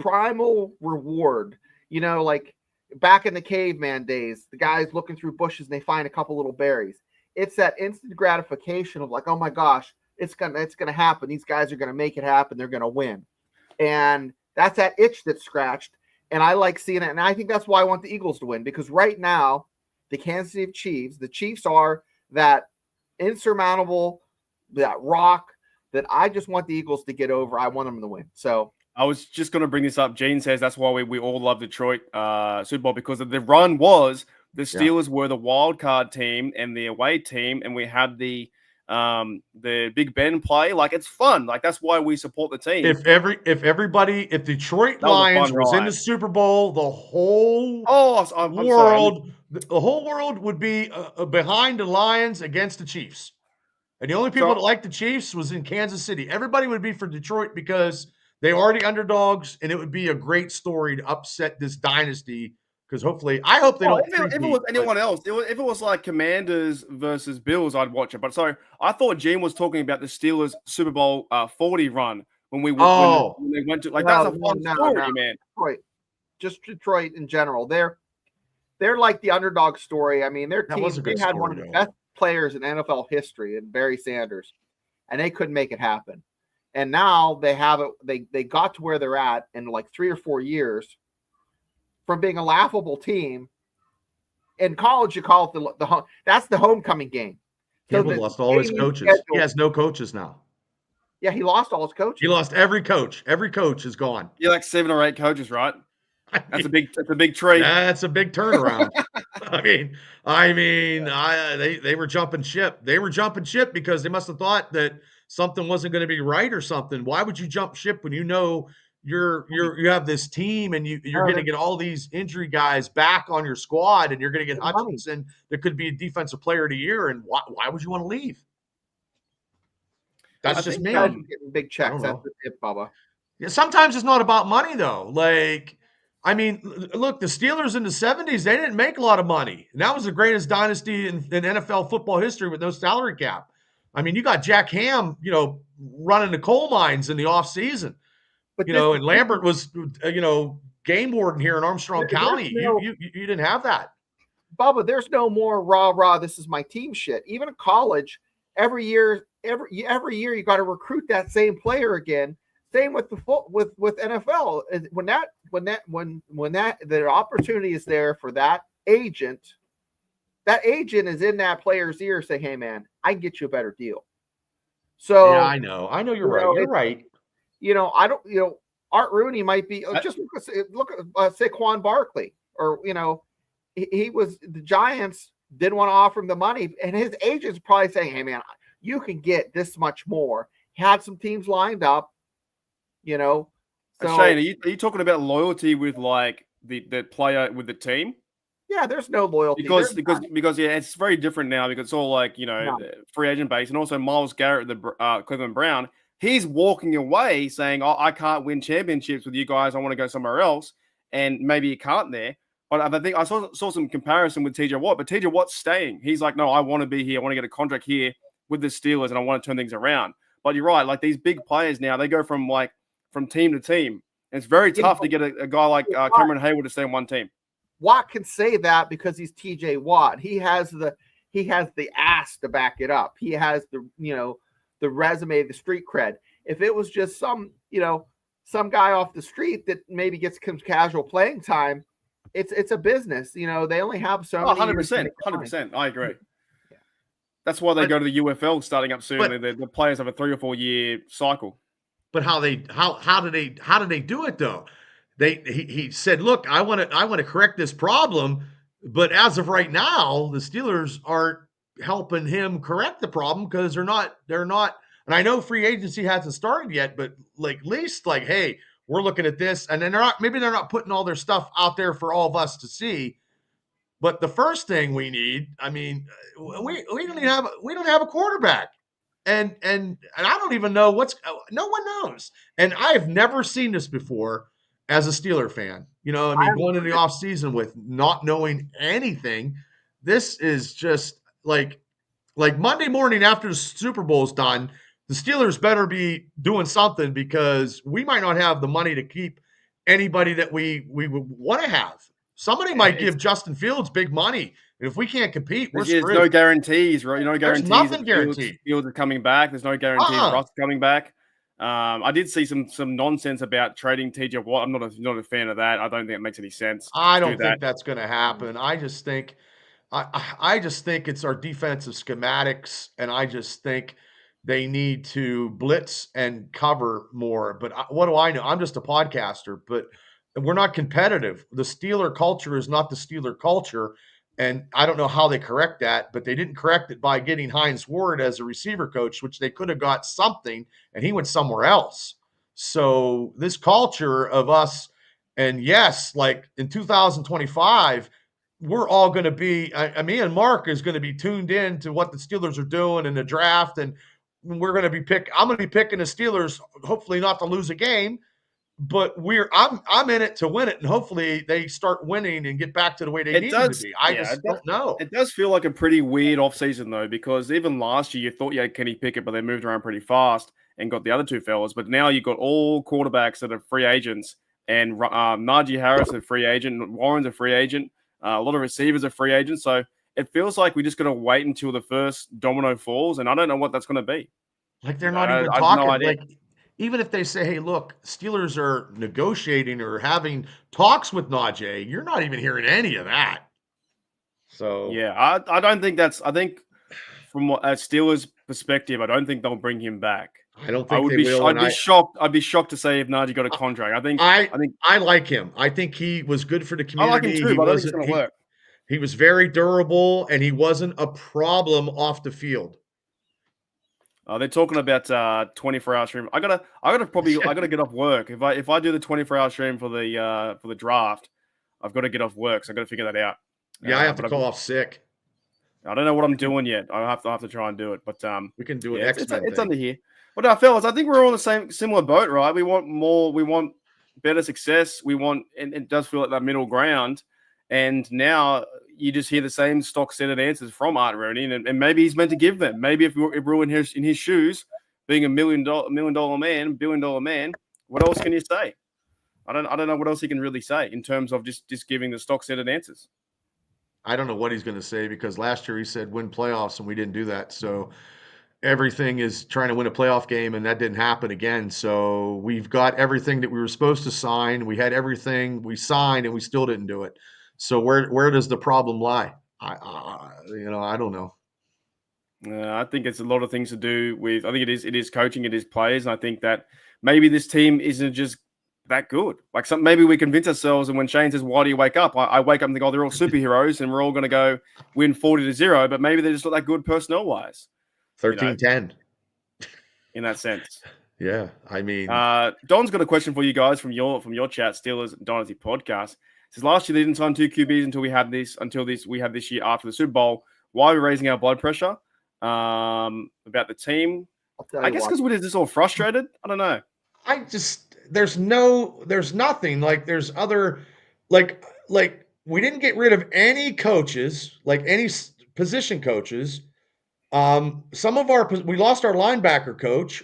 primal reward, like back in the caveman days, the guys looking through bushes and they find a couple little berries. It's that instant gratification of like, oh my gosh, it's gonna happen. These guys are gonna make it happen. They're gonna win, and that's that itch that's scratched. And I like seeing it, and I think that's why I want the Eagles to win, because right now, the Kansas City Chiefs, the Chiefs are that insurmountable, that rock that I just want the Eagles to get over. I want them to win. So I was just going to bring this up. Gene says that's why we all love Detroit Super Bowl, because the run was the Steelers were the wild card team and the away team, and we had the Big Ben play. Like, it's fun. Like, that's why we support the team. If Detroit Lions was in the Super Bowl, the whole world would be behind the Lions against the Chiefs. And the only people that liked the Chiefs was in Kansas City. Everybody would be for Detroit because they are the underdogs, and it would be a great story to upset this dynasty. Because I hope they don't. If it was anyone else, if it was like Commanders versus Bills, I'd watch it. But sorry, I thought Gene was talking about the Steelers Super Bowl 40 run when they went to that's a fun story, man. Detroit, just Detroit in general. They're like the underdog story. I mean, their team, they had one of the best players in NFL history, and Barry Sanders. and they couldn't make it happen. And now they have it. They got to where they're at in like 3 or 4 years from being a laughable team. In college, you call it that's the homecoming game. Campbell lost all his coaches. He has no coaches now. Yeah, he lost all his coaches. He lost every coach. Every coach is gone. You're like 7 or 8 coaches, right? That's a big tree. That's a big turnaround. They were jumping ship. They were jumping ship because they must have thought that something wasn't going to be right or something. Why would you jump ship when you know you have this team and you're going to get all these injury guys back on your squad and you're going to get Hutchinson that could be a defensive player of the year? And why would you want to leave? That's just me. Getting big checks. That's it, Bubba. Yeah, sometimes it's not about money though. Like, I mean, look, the Steelers in the 70s, they didn't make a lot of money. And that was the greatest dynasty in NFL football history with no salary cap. I mean, you got Jack Ham, running the coal mines in the offseason. But and Lambert was, game warden here in Armstrong County. You didn't have that. Bubba, there's no more rah, this is my team shit. Even in college, every year you got to recruit that same player again. Same with with NFL. When the opportunity is there for that agent is in that player's ear saying, "Hey man, I can get you a better deal." So yeah, I know you're right. You're right. I don't. Art Rooney might be. Just look at Saquon Barkley, or he was the Giants didn't want to offer him the money, and his agent's probably saying, "Hey man, you can get this much more." He had some teams lined up. So Shane, are you talking about loyalty with like the player with the team? Yeah, there's no loyalty because it's very different now because it's all like free agent base, and also Myles Garrett, the Cleveland Brown, he's walking away saying, "Oh, I can't win championships with you guys. I want to go somewhere else," and maybe he can't there. But I think I saw some comparison with TJ Watt, but TJ Watt's staying. He's like, "No, I want to be here. I want to get a contract here with the Steelers, and I want to turn things around." But you're right, like these big players now, they go from team to team. And it's very tough to get a guy like Cameron Hayward to stay on one team. Watt can say that because he's TJ Watt. He has the ass to back it up. He has the resume, the street cred. If it was just some guy off the street that maybe gets some casual playing time, it's a business. They only have so many. 100%. I agree. Yeah. That's why they go to the UFL starting up soon. The players have a 3 or 4 year cycle. But how do they do it though? He said, "Look, I want to correct this problem, but as of right now, the Steelers aren't helping him correct the problem because they're not. And I know free agency hasn't started yet, but at least hey, we're looking at this, and then they're not putting all their stuff out there for all of us to see. But the first thing we need, we don't have a quarterback." And I don't even know no one knows. And I've never seen this before as a Steeler fan. Going into the offseason with not knowing anything. This is just like Monday morning after the Super Bowl's done, the Steelers better be doing something because we might not have the money to keep anybody that we would want to have. Somebody might give Justin Fields big money. If we can't compete, we're screwed. There's no guarantees, right? No guarantees. There's nothing guaranteed. Fields are coming back. There's no guarantees Russ coming back. I did see some nonsense about trading TJ Watt. I'm not a fan of that. I don't think it makes any sense. I don't think that's going to happen. I just think it's our defensive schematics, and I just think they need to blitz and cover more. But what do I know? I'm just a podcaster, but we're not competitive. The Steeler culture is not the Steeler culture. And I don't know how they correct that, but they didn't correct it by getting Hines Ward as a receiver coach, which they could have got something, and he went somewhere else. So this culture of us, and yes, like in 2025, we're all going to be, me and Mark is going to be tuned in to what the Steelers are doing in the draft, and we're going to be I'm going to be picking the Steelers, hopefully not to lose a game. But I'm in it to win it, and hopefully they start winning and get back to the way they need to be. I just don't know. It does feel like a pretty weird offseason, though, because even last year you thought you had Kenny Pickett, but they moved around pretty fast and got the other two fellas. But now you've got all quarterbacks that are free agents, and Najee Harris is a free agent, Warren's a free agent, a lot of receivers are free agents. So it feels like we just got to wait until the first domino falls, and I don't know what that's going to be. Like they're not even I have no talking. idea. Like even if they say, "Hey, look, Steelers are negotiating or having talks with Najee," you're not even hearing any of that. So Yeah, I don't think that's. I think from a Steelers perspective, I don't think they'll bring him back. I don't I think would they be. will. I'd And be shocked. I'd be shocked to say if Najee got a contract. I think. I like him. I think he was good for the I like him community. too, but I don't think it's going to work. He was very durable, and he wasn't a problem off the field. They're talking about 24-hour stream. I gotta get off work. If I do the 24-hour stream for the draft, I've got to get off work. So I got to figure that out. Yeah, I have to call off sick. I don't know what I'm doing yet. I have to try and do it. But we can do it. It's under here. But now, fellas, I think we're all in the similar boat, right? We want more. We want better success. We want, and it does feel like that middle ground. And now you just hear the same stock standard answers from Art Rooney, and maybe he's meant to give them. Maybe if we're in his shoes, being $1 million man, $1 billion man, what else can you say? I don't know what else he can really say in terms of just giving the stock standard answers. I don't know what he's going to say because last year he said win playoffs and we didn't do that. So everything is trying to win a playoff game and that didn't happen again. So we've got everything that we were supposed to sign. We had everything we signed and we still didn't do it. So where does the problem lie? I don't know. I think it's a lot of things to do with. I think it is coaching, it is players, and I think that maybe this team isn't just that good. Like maybe we convince ourselves, and when Shane says, "Why do you wake up?" I wake up and think, "Oh, they're all superheroes, and we're all going to go win 40-0." But maybe they're just not that good personnel wise. 13-10. In that sense. Yeah, I mean, Don's got a question for you guys from your chat, Steelers Dynasty podcast. Says last year they didn't sign 2 QBs until we had this year after the Super Bowl. Why are we raising our blood pressure? About the team. I guess because we're just all frustrated. I don't know. There's nothing like there's other like we didn't get rid of any coaches, like any position coaches. We lost our linebacker coach.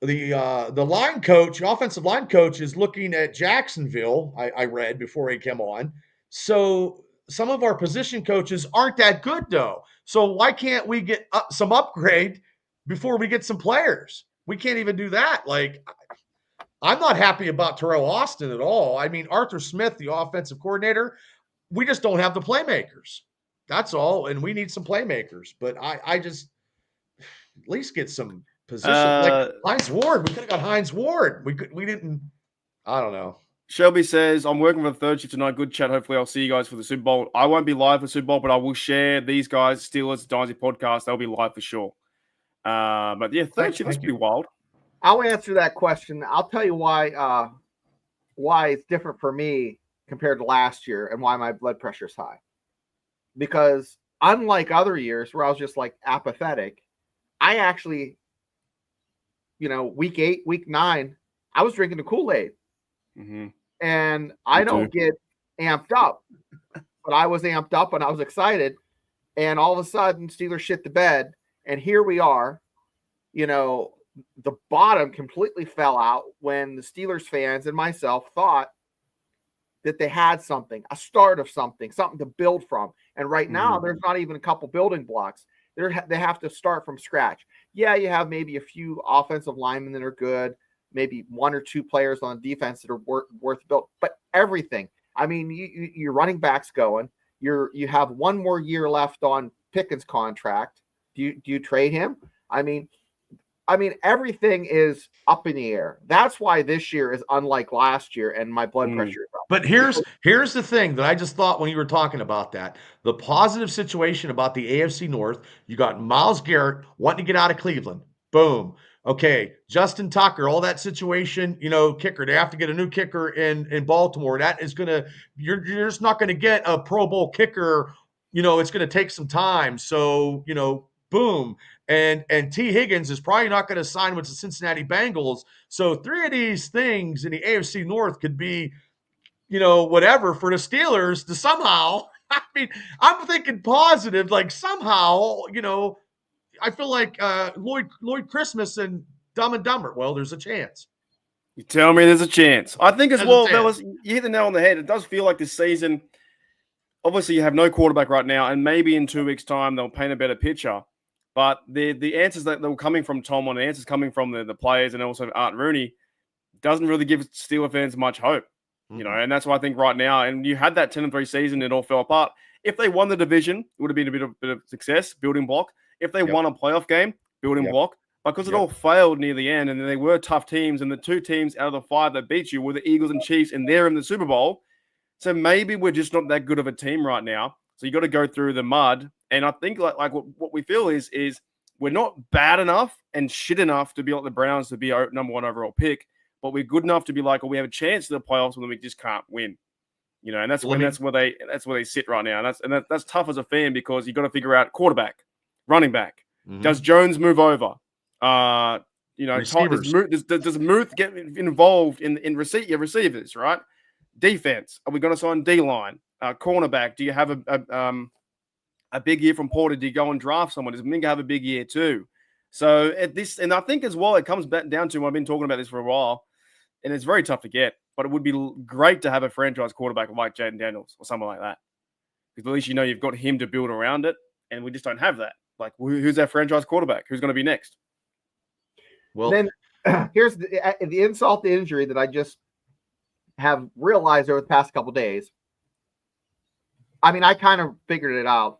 The line coach, the offensive line coach is looking at Jacksonville, I read before he came on. So some of our position coaches aren't that good, though. So why can't we get some upgrade before we get some players? We can't even do that. Like, I'm not happy about Terrell Austin at all. I mean, Arthur Smith, the offensive coordinator, we just don't have the playmakers. That's all, and we need some playmakers. But I just at least get some position like Hines Ward. We could have got Hines Ward. We didn't. I don't know. Shelby says, I'm working for the third shift tonight. Good chat. Hopefully I'll see you guys for the Super Bowl. I won't be live for Super Bowl, but I will share these guys, Steelers Dynasty podcast. They'll be live for sure. But yeah, third shift is pretty wild. I'll answer that question. I'll tell you why it's different for me compared to last year and why my blood pressure is high. Because unlike other years where I was just like apathetic, I actually, week 8, week 9, I was drinking the Kool-Aid. Mm-hmm. And I don't get amped up, but I was amped up and I was excited. And all of a sudden, Steelers shit the bed. And here we are, the bottom completely fell out when the Steelers fans and myself thought that they had something, a start of something to build from. And right now, there's not even a couple building blocks. They have to start from scratch. Yeah, you have maybe a few offensive linemen that are good, maybe 1 or 2 players on defense that are worth built, but everything. I mean, your running back's going. You have 1 more year left on Pickens' contract. Do you trade him? I mean, everything is up in the air. That's why this year is unlike last year, and my blood pressure is up. But here's the thing that I just thought when you were talking about that. The positive situation about the AFC North, you got Myles Garrett wanting to get out of Cleveland. Boom. Okay, Justin Tucker, all that situation, kicker. They have to get a new kicker in Baltimore. That is you're just not gonna get a Pro Bowl kicker. It's gonna take some time. So, boom. And T. Higgins is probably not going to sign with the Cincinnati Bengals. So 3 of these things in the AFC North could be, whatever for the Steelers to somehow. I mean, I'm thinking positive, like somehow, I feel like Lloyd Christmas and Dumb and Dumber. Well, there's a chance. You tell me there's a chance. I think as well, you hit the nail on the head. It does feel like this season, obviously you have no quarterback right now, and maybe in 2 weeks' time they'll paint a better picture. But the answers that were coming from Tomlin, the answers coming from the players and also Art Rooney doesn't really give Steelers fans much hope. You know, and that's why I think right now, and you had that 10-3 season, it all fell apart. If they won the division, it would have been a bit of success, building block. If they won a playoff game, building block. Because it all failed near the end, and they were tough teams, and the 2 teams out of the 5 that beat you were the Eagles and Chiefs, and they're in the Super Bowl. So maybe we're just not that good of a team right now. So you got to go through the mud. And I think like what we feel is we're not bad enough and shit enough to be like the Browns to be our number 1 overall pick, but we're good enough to be like, we have a chance to the playoffs when we just can't win. You know, and that's where they sit right now. And that's tough as a fan because you got to figure out quarterback, running back. Does Jones move over? You know, does Muth get involved in receivers, right? Defense. Are we going to sign D-line? Cornerback. Do you have a big year from Porter? Do you go and draft someone? Does Minga have a big year too? So and I think as well, it comes back down to, I've been talking about this for a while, and it's very tough to get, but it would be great to have a franchise quarterback like Jaden Daniels or someone like that. Because at least you know you've got him to build around it, and we just don't have that. Like, who's our franchise quarterback? Who's going to be next? Well, then here's the insult to injury that I just have realized over the past couple days. I mean, I kind of figured it out.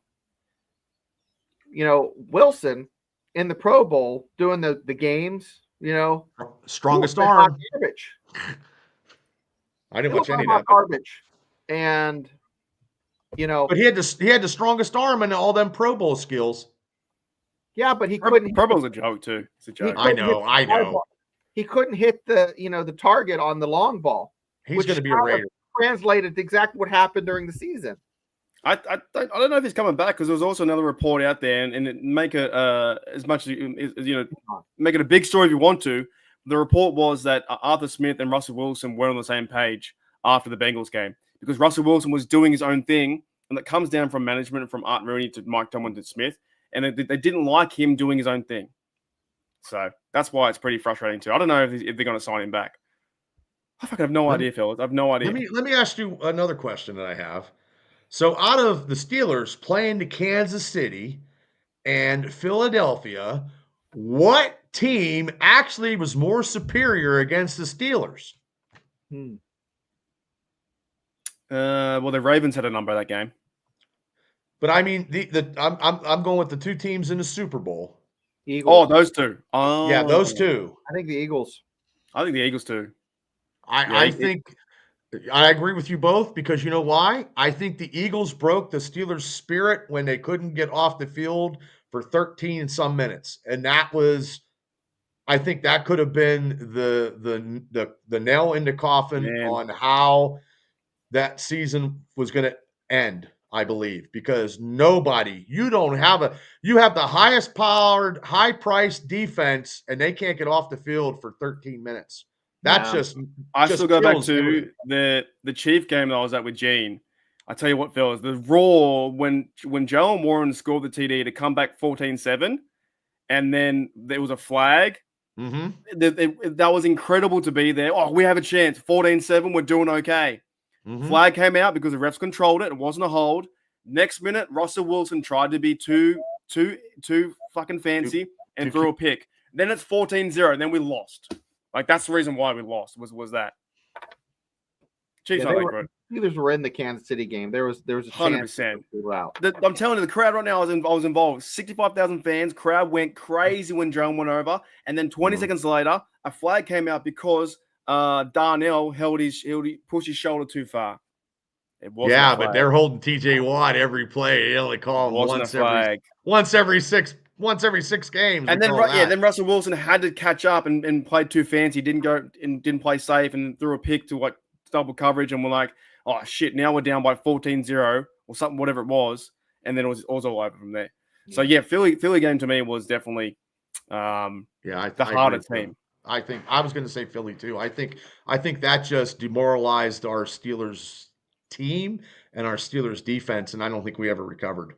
You know, Wilson in the Pro Bowl doing the games, you know, strongest arm. Garbage. I didn't watch any of that. Garbage. And, you know. But he had the strongest arm and all them Pro Bowl skills. Yeah, but he couldn't. Pro Bowl's a joke too. It's a joke. I know. He couldn't hit the target on the long ball. He's going to be a Raider. Translated exactly what happened during the season. I don't know if he's coming back because there was also another report out there, and make it as much as you know, make it a big story if you want to. The report was that Arthur Smith and Russell Wilson were on the same page after the Bengals game because Russell Wilson was doing his own thing, and that comes down from management, from Art Rooney to Mike Tomlin to Smith, and they didn't like him doing his own thing. So that's why it's pretty frustrating too. I don't know if they're going to sign him back. I fucking have no idea, fellas. I have no idea. Let me ask you another question that I have. So out of the Steelers playing to Kansas City and Philadelphia, what team actually was more superior against the Steelers? Well, the Ravens had a number that game. But I mean, I'm going with the 2 teams in the Super Bowl. Eagles. Oh, those 2. Oh, yeah, those 2. I think the Eagles. I think the Eagles too. I think I agree with you both because you know why? I think the Eagles broke the Steelers' spirit when they couldn't get off the field for 13 and some minutes. And that was, I think that could have been the nail in the coffin on how that season was going to end, I believe, because you have the highest powered, high priced defense and they can't get off the field for 13 minutes. That's I still go back to the Chief game that I was at with Gene. I tell you what, fellas, the roar when Jalen Warren scored the TD to come back 14-7, and then there was a flag. That was incredible to be there. Oh, we have a chance. 14-7, we're doing okay. Flag came out because the refs controlled it. It wasn't a hold. Next minute, Russell Wilson tried to be too fucking fancy and threw a pick. Then it's 14-0, and then we lost. Like, that's the reason why we lost, was that. Chiefs not that great. Steelers were in the Kansas City game. There was a 100%. I'm telling you, the crowd right now, I was involved. 65,000 fans. Crowd went crazy when Joan went over. And then 20 seconds later, a flag came out because Darnell pushed his shoulder too far. But they're holding TJ Watt every play. They only call him once every 6 games. And then Russell Wilson had to catch up and played too fancy. Didn't play safe and threw a pick to like double coverage. And we're like, oh shit! Now we're down by 14-0 or something, whatever it was. And then it was all over from there. So yeah, Philly game to me was definitely the harder team. I think I was going to say Philly too. I think that just demoralized our Steelers team and our Steelers defense, and I don't think we ever recovered.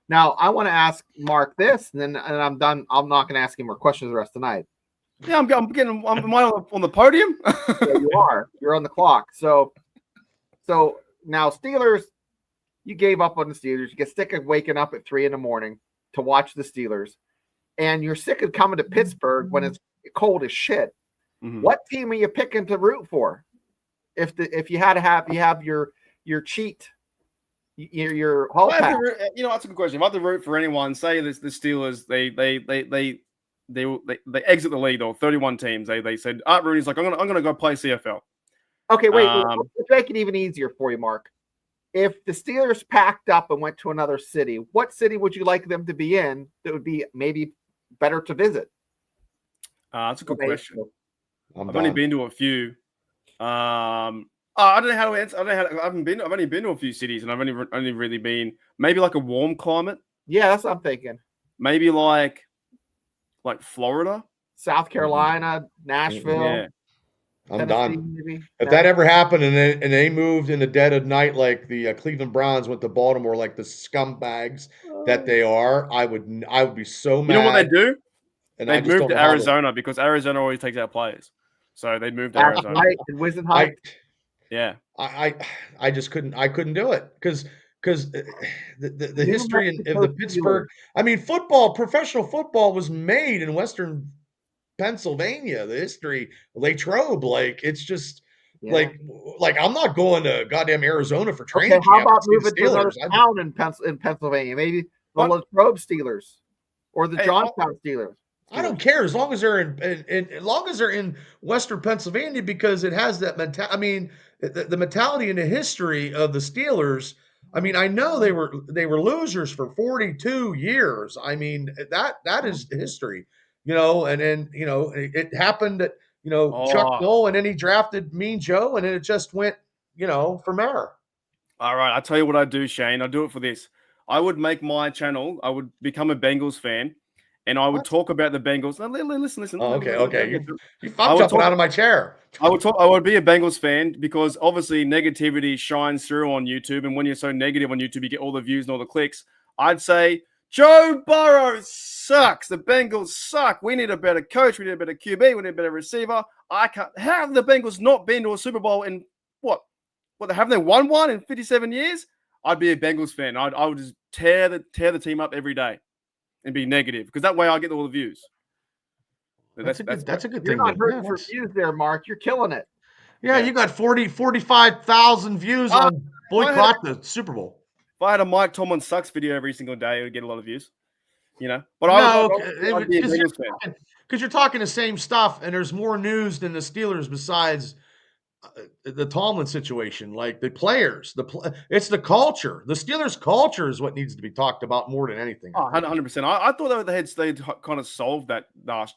Now, I want to ask Mark this, and I'm done. I'm not going to ask him more questions the rest of the night. Yeah, am I on the podium? Yeah, you are. You're on the clock. So now Steelers, you gave up on the Steelers. You get sick of waking up at 3 a.m. to watch the Steelers, and you're sick of coming to Pittsburgh when it's cold as shit. Mhm. What team are you picking to root for? If you had to have your cheat, your hall pass. That's a good question. If I had to root for anyone, say the Steelers, they exit the league. There were 31 teams. They said Art Rooney's like, I'm gonna go play CFL. Okay, wait. Let's make it even easier for you, Mark. If the Steelers packed up and went to another city, what city would you like them to be in that would be maybe better to visit? That's a good question. I've only been to a few. I don't know how to answer. I've only been to a few cities, and I've only really been maybe like a warm climate. Yeah, that's what I'm thinking. Maybe like Florida, South Carolina, Nashville. Yeah. I'm Tennessee, done. maybe. If that ever happened and they moved in the dead of night like the Cleveland Browns went to Baltimore, like the scumbags that they are, I would be so mad. You know what they do? And They'd move to Arizona because Arizona always takes out players. So they moved to Arizona. Right, and Wisenhunt. Yeah. I just couldn't do it because the history of the Pittsburgh. I mean, professional football was made in Western Pennsylvania. The history, Latrobe, it's just like I'm not going to goddamn Arizona for training. Okay, how about moving to another town in Pennsylvania? Maybe the Latrobe Steelers or the Johnstown Steelers. I don't care as long as they're in Western Pennsylvania because it has that mentality. I mean, the mentality and the history of the Steelers. I mean, I know they were losers for 42 years. I mean, that is history, and then, it happened that, Chuck Noll, and then he drafted Mean Joe, and then it just went, from there. All right. I'll tell you what I do, Shane. I'll do it for this. I would make my channel. I would become a Bengals fan. And I would talk about the Bengals. Now, listen. Oh, okay. I'm jumping out of my chair. I would be a Bengals fan because obviously negativity shines through on YouTube. And when you're so negative on YouTube, you get all the views and all the clicks. I'd say, Joe Burrow sucks. The Bengals suck. We need a better coach. We need a better QB. We need a better receiver. How have the Bengals not been to a Super Bowl in what? Haven't they won one in 57 years? I'd be a Bengals fan. I would just tear the team up every day. And be negative because that way I get all the views. That's a good thing. You're not hurting for views there, Mark. You're killing it. Yeah, you got 45,000 views on boycott the Super Bowl. If I had a Mike Tomlin sucks video every single day, it would get a lot of views. But I'd be a Bengals fan because you're talking the same stuff, and there's more news than the Steelers besides the Tomlin situation, like the players, it's the culture. The Steelers' culture is what needs to be talked about more than anything. 100%. I thought they'd kind of solved that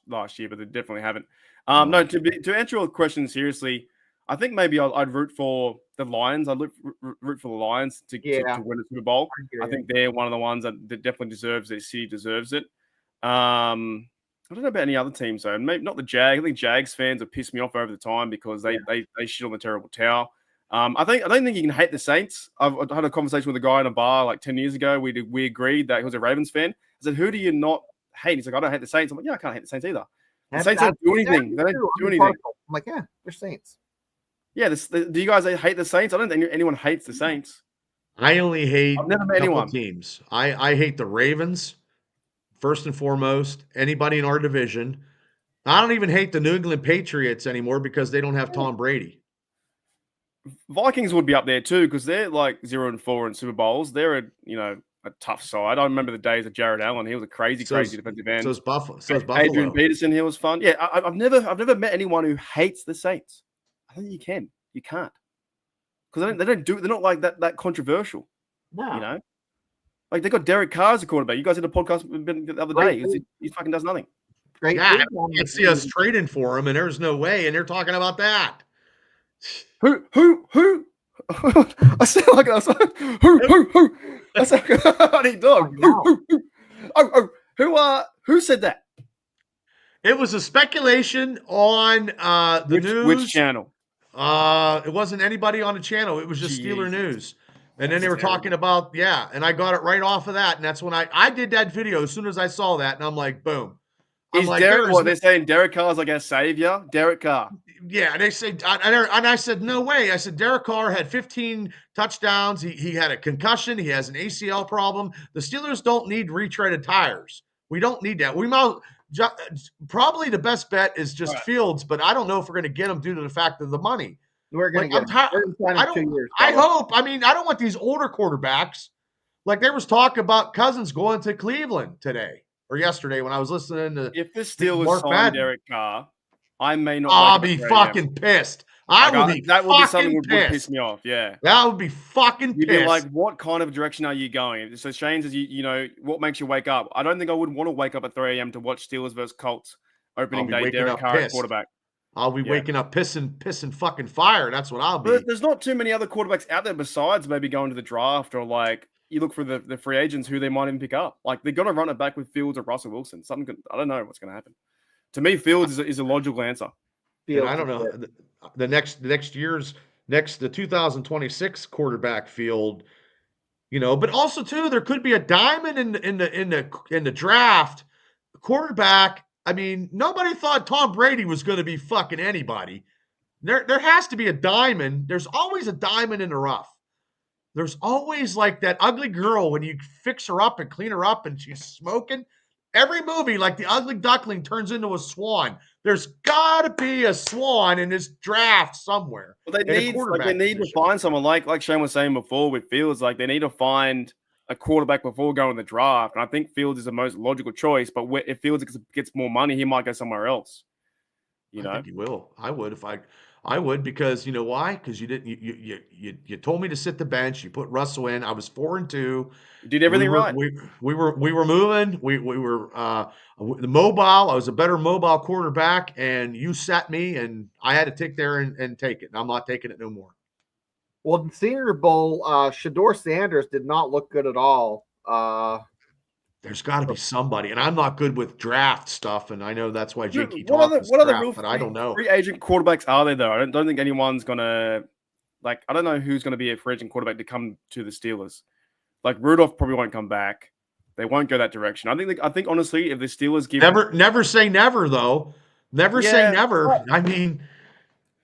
last year, but they definitely haven't. No, to answer your question seriously, I think maybe I'd root for the Lions. I'd root for the Lions to win the Super Bowl. I think they're one of the ones that definitely deserves it. City deserves it. I don't know about any other teams though. Maybe not the Jags. I think Jags fans have pissed me off over the time because they shit on the terrible tower. I don't think you can hate the Saints. I had a conversation with a guy in a bar like 10 years ago. We agreed that he was a Ravens fan. I said, "Who do you not hate?" He's like, "I don't hate the Saints." I'm like, "Yeah, I can't hate the Saints either." The Saints don't do anything. They don't do anything. I'm like, yeah, they're Saints. Yeah, do you guys hate the Saints? I don't think anyone hates the Saints. I only hate I've never met anyone. Teams. I hate the Ravens. First and foremost, anybody in our division. I don't even hate the New England Patriots anymore because they don't have Tom Brady. Vikings would be up there too because they're like 0-4 in Super Bowls. They're a tough side. I remember the days of Jared Allen. He was a crazy defensive end. So is Buffalo. Adrian Peterson, he was fun. Yeah, I've never met anyone who hates the Saints. I think you can. You can't because they're not like that controversial. No. Like they got Derek Carr as a quarterback. You guys did a podcast the other day. He fucking does nothing. Great. Yeah, I can't see us trading for him, and there's no way. And they're talking about that. Who? I sound like who? I sound like a honey dog. Who said that? It was a speculation on the news. Which channel? It wasn't anybody on the channel. It was just Steeler News. And then they were talking about, and I got it right off of that. And that's when I did that video as soon as I saw that. And I'm like, boom. Is like, Derek? there What is they're saying? Derek Carr's like our savior. Derek Carr. Yeah, they say, and I said, no way. I said, Derek Carr had 15 touchdowns. He had a concussion. He has an ACL problem. The Steelers don't need retreaded tires. We don't need that. We might probably the best bet is just Right. Fields, but I don't know if we're going to get him due to the fact of the money. We're going to Like, get him. We're gonna sign him I don't. 2 years. I fella. hope. I mean, I don't want these older quarterbacks. Like there was talk about Cousins going to Cleveland today or yesterday when I was listening to. If the Steelers Mark sign Madden. Derek Carr, I may not. I'll wake up be at 3 a.m. fucking pissed. I Like, will be that would be something fucking would pissed. piss me off. Yeah. That would be fucking You'd pissed. be like, what kind of direction are you going? So Shane says, you know, what makes you wake up? I don't think I would want to wake up at 3 a.m. to watch Steelers versus Colts opening day. waking Derek up Carr at pissed. quarterback. I'll be waking up pissing fucking fire. That's what I'll be. But there's not too many other quarterbacks out there besides maybe going to the draft or like you look for the free agents who they might even pick up. Like they're gonna run it back with Fields or Russell Wilson. I don't know what's gonna happen. To me, Fields is a logical answer. And I don't know the 2026 quarterback field, you know, but also too there could be a diamond in the draft quarterback. I mean, nobody thought Tom Brady was going to be fucking anybody. There has to be a diamond. There's always a diamond in the rough. There's always like that ugly girl when you fix her up and clean her up and she's smoking. Every movie, like the ugly duckling turns into a swan. There's got to be a swan in this draft somewhere. Well, they need to find someone like Shane was saying before with Fields. Like they need to find a quarterback before going to the draft. And I think Fields is the most logical choice. But if Fields gets more money, he might go somewhere else. You know, I think he will. I would because you know why? Because you told me to sit the bench. You put Russell in. I was 4-2. You did everything right. We were moving. We were the mobile. I was a better mobile quarterback, and you sat me, and I had to take there and take it. And I'm not taking it no more. Well, in Senior Bowl, Shador Sanders did not look good at all. There's got to be somebody, and I'm not good with draft stuff, and I know that's why Jakey What talks are the draft, real but I don't know. free agent quarterbacks are there though? I don't think anyone's gonna I don't know who's gonna be a free agent quarterback to come to the Steelers. Like Rudolph probably won't come back. They won't go that direction. I think honestly, if the Steelers give never say never though. Never say never. I mean.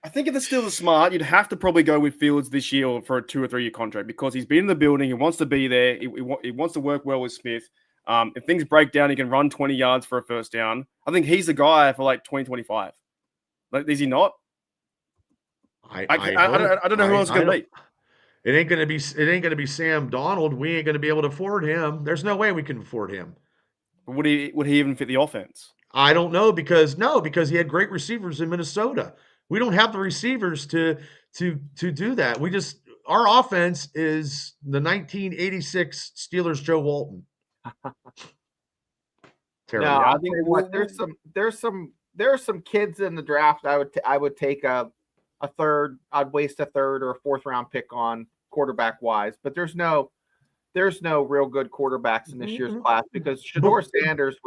I think if the Steelers are smart, you'd have to probably go with Fields this year for a 2 or 3 year contract because he's been in the building. He wants to be there. He wants to work well with Smith. If things break down, he can run 20 yards for a first down. I think he's the guy for like 2025. Like, is he not? I don't know who else going to be. It ain't gonna be Sam Donald. We ain't gonna be able to afford him. There's no way we can afford him. Would he even fit the offense? I don't know because he had great receivers in Minnesota. We don't have the receivers to do that. Our offense is the 1986 Steelers Joe Walton. Terrible. No, I'll tell you what. There's some kids in the draft. I would take a third. I'd waste a third or a fourth round pick on quarterback wise. But there's no real good quarterbacks in this year's class because Shador Sanders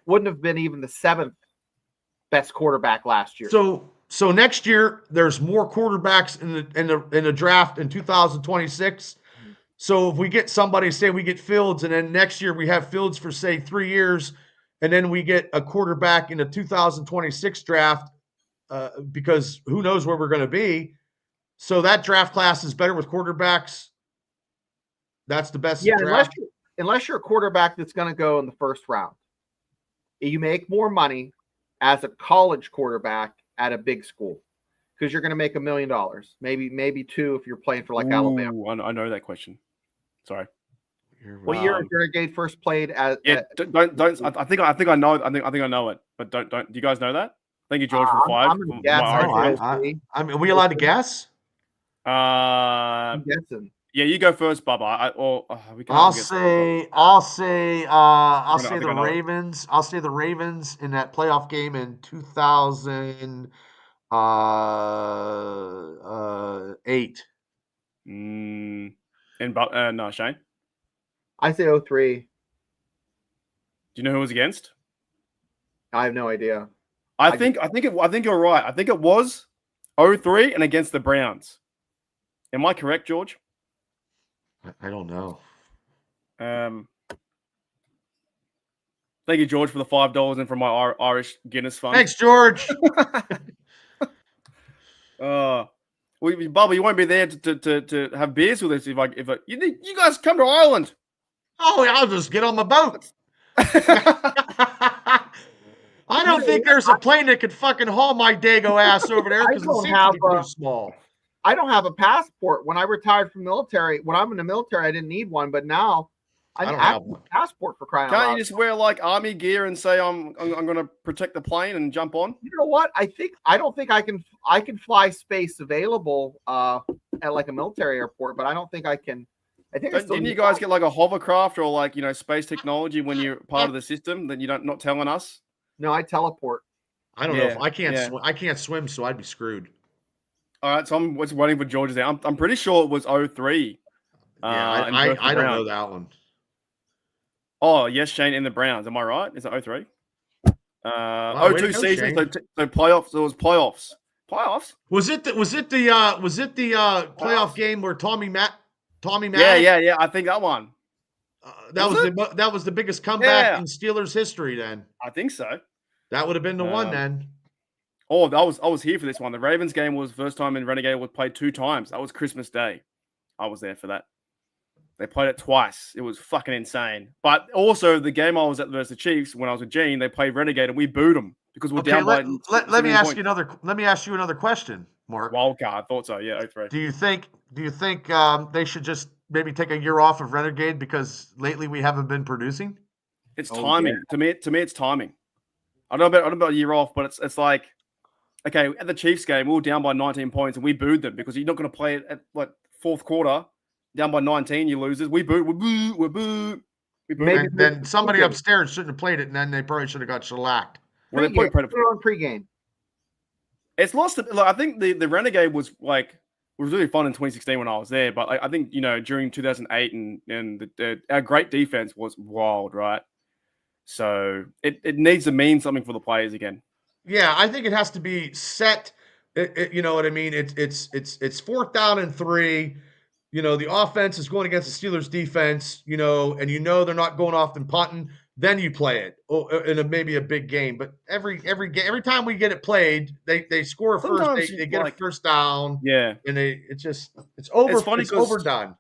wouldn't have been even the 7th best quarterback last year. So next year there's more quarterbacks in the draft in 2026. So if we get somebody, say we get Fields, and then next year we have Fields for say 3 years, and then we get a quarterback in the 2026 draft, because who knows where we're going to be. So that draft class is better with quarterbacks. That's the best. Yeah, draft. unless you're a quarterback that's going to go in the first round, you make more money as a college quarterback at a big school because you're going to make $1 million, maybe 2 if you're playing for like Alabama. I know that question. Sorry. What year is Gate first played as? Yeah, don't. I think I know. I think I know it, but don't. Do you guys know that? Thank you, George, for 5. I mean, are we allowed to guess? I'm guessing. Yeah, you go first, Bubba. I'll say the Ravens. I'll say the Ravens in that playoff game in 2008. No, Shane. I say 03. Do you know who it was against? I have no idea. I think you're right. I think it was 03 and against the Browns. Am I correct, George? I don't know. Thank you, George, for the $5 and from my Irish Guinness fund. Thanks, George. Bubba, you won't be there to have beers with us if you guys come to Ireland. Oh, I'll just get on the boat. I don't think there's a plane that could fucking haul my Dago ass over there because the seats would be too small. I don't have a passport. When I retired from military, when I'm in the military, I didn't need one, but now I don't have a passport for crying out loud. Can't you just wear like army gear and say I'm going to protect the plane and jump on? You know what? I don't think I can fly space available at like a military airport, but I don't think I can. Didn't you guys get like a hovercraft or like space technology when you're part of the system that you're not telling us? No, I teleport. I don't know if I can't. I can't swim, so I'd be screwed. All right, so I'm just waiting for George's there. I'm pretty sure it was 03. Yeah, I don't know that one. Oh yes, Shane in the Browns. Am I right? Is it 03? 02 season. So playoffs. There was playoffs. Playoffs. Was it the playoff game where Tommy Matt? Yeah. I think that one. That was the biggest comeback in Steelers history. Then I think so. That would have been the one then. Oh, I was here for this one. The Ravens game was the first time in Renegade was played 2 times. That was Christmas Day. I was there for that. They played it twice. It was fucking insane. But also the game I was at versus the Chiefs when I was with Gene, they played Renegade and we booed them because we're down by. Let me ask you another question, Mark. Wildcard, I thought so. Yeah, 03. Do you think they should just maybe take a year off of Renegade because lately we haven't been producing? It's timing. Yeah. To me, it's timing. I don't know about a year off, but it's like, okay, at the Chiefs game, we were down by 19 points and we booed them because you're not going to play it at like fourth quarter. Down by 19, you losers. We boo. Then somebody upstairs shouldn't have played it, and then they probably should have got shellacked. Well, they put it on pregame. It's lost. I think the Renegade was really fun in 2016 when I was there, but I think during 2008 and our great defense was wild, right? So it needs to mean something for the players again. Yeah, I think it has to be set. You know what I mean? It's 4th down and 3. The offense is going against the Steelers defense, and they're not going off and punting. Then you play it in maybe a big game. But every time we get it played, they score first. They get a first down. Yeah, and it's over. It's funny, it's overdone.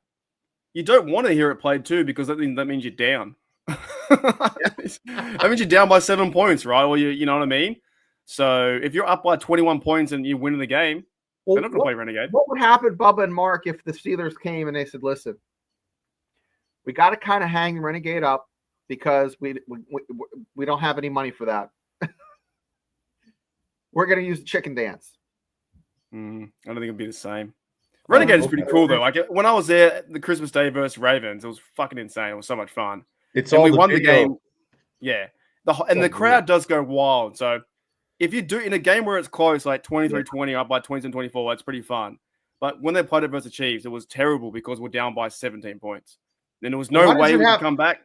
You don't want to hear it played too because that means you're down. That means you're down by 7 points, right? Or you know what I mean. So if you're up by 21 points and you win the game. They're not going to play Renegade. What would happen, Bubba and Mark, if the Steelers came and they said, listen, we got to kind of hang Renegade up because we don't have any money for that. We're going to use the chicken dance. I don't think it'd be the same. Renegade is pretty cool, though. When I was there, the Christmas Day versus Ravens, it was fucking insane. It was so much fun. We won the game. Yeah. The crowd does go wild, so... If you do in a game where it's close, like 23-20 up by 27-24, that's pretty fun. But when they played it versus the Chiefs, it was terrible because we're down by 17 points. Then there was no way we could come back.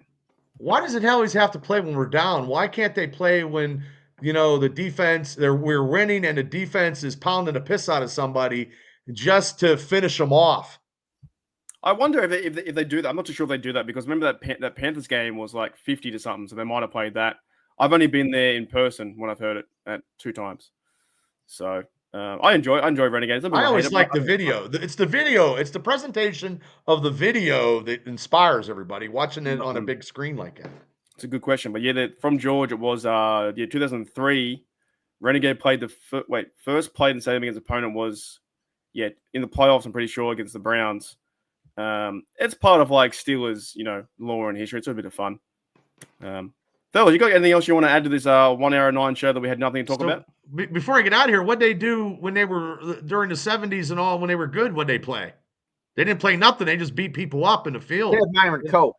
Why does it always have to play when we're down? Why can't they play when the defense we're winning and the defense is pounding the piss out of somebody just to finish them off? I wonder if they do that. I'm not too sure if they do that because remember that Panthers game was like 50 to something, so they might have played that. I've only been there in person when I've heard it at 2 times. So I enjoy Renegades. I always like the video. It's the video. It's the presentation of the video that inspires everybody watching it on a big screen like that. It's a good question. But yeah, from George, it was 2003. Renegade played first played in stadium against opponent was in the playoffs, I'm pretty sure, against the Browns. It's part of like Steelers, lore and history. It's a bit of fun. Fellas, you got anything else you want to add to this 1 hour 9 show that we had nothing to talk about? Before I get out of here, what'd they do when they were during the 70s and all, when they were good? What'd they play? They didn't play nothing. They just beat people up in the field. They had Myron Cope.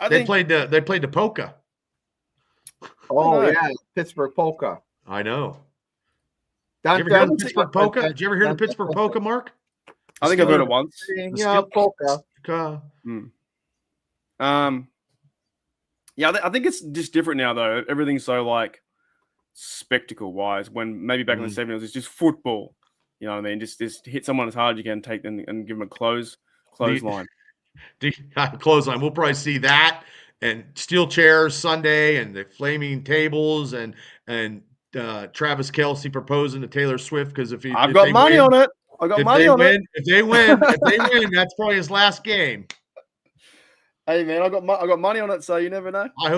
They played the polka. Oh, yeah, Pittsburgh polka. I know. Did you ever hear the Pittsburgh polka? Did you ever hear the Pittsburgh polka, Mark? I think I've heard it once. Yeah, polka. Yeah, I think it's just different now, though. Everything's so, like, spectacle-wise, when maybe back in the 70s, it's just football. You know what I mean? Just hit someone as hard as you can, take them and give them a clothesline. Clothesline. We'll probably see that and steel chairs Sunday and the flaming tables and Travis Kelce proposing to Taylor Swift because if I've got money on it. I got money on it. If they win, that's probably his last game. Hey man, I got money on it, so you never know. I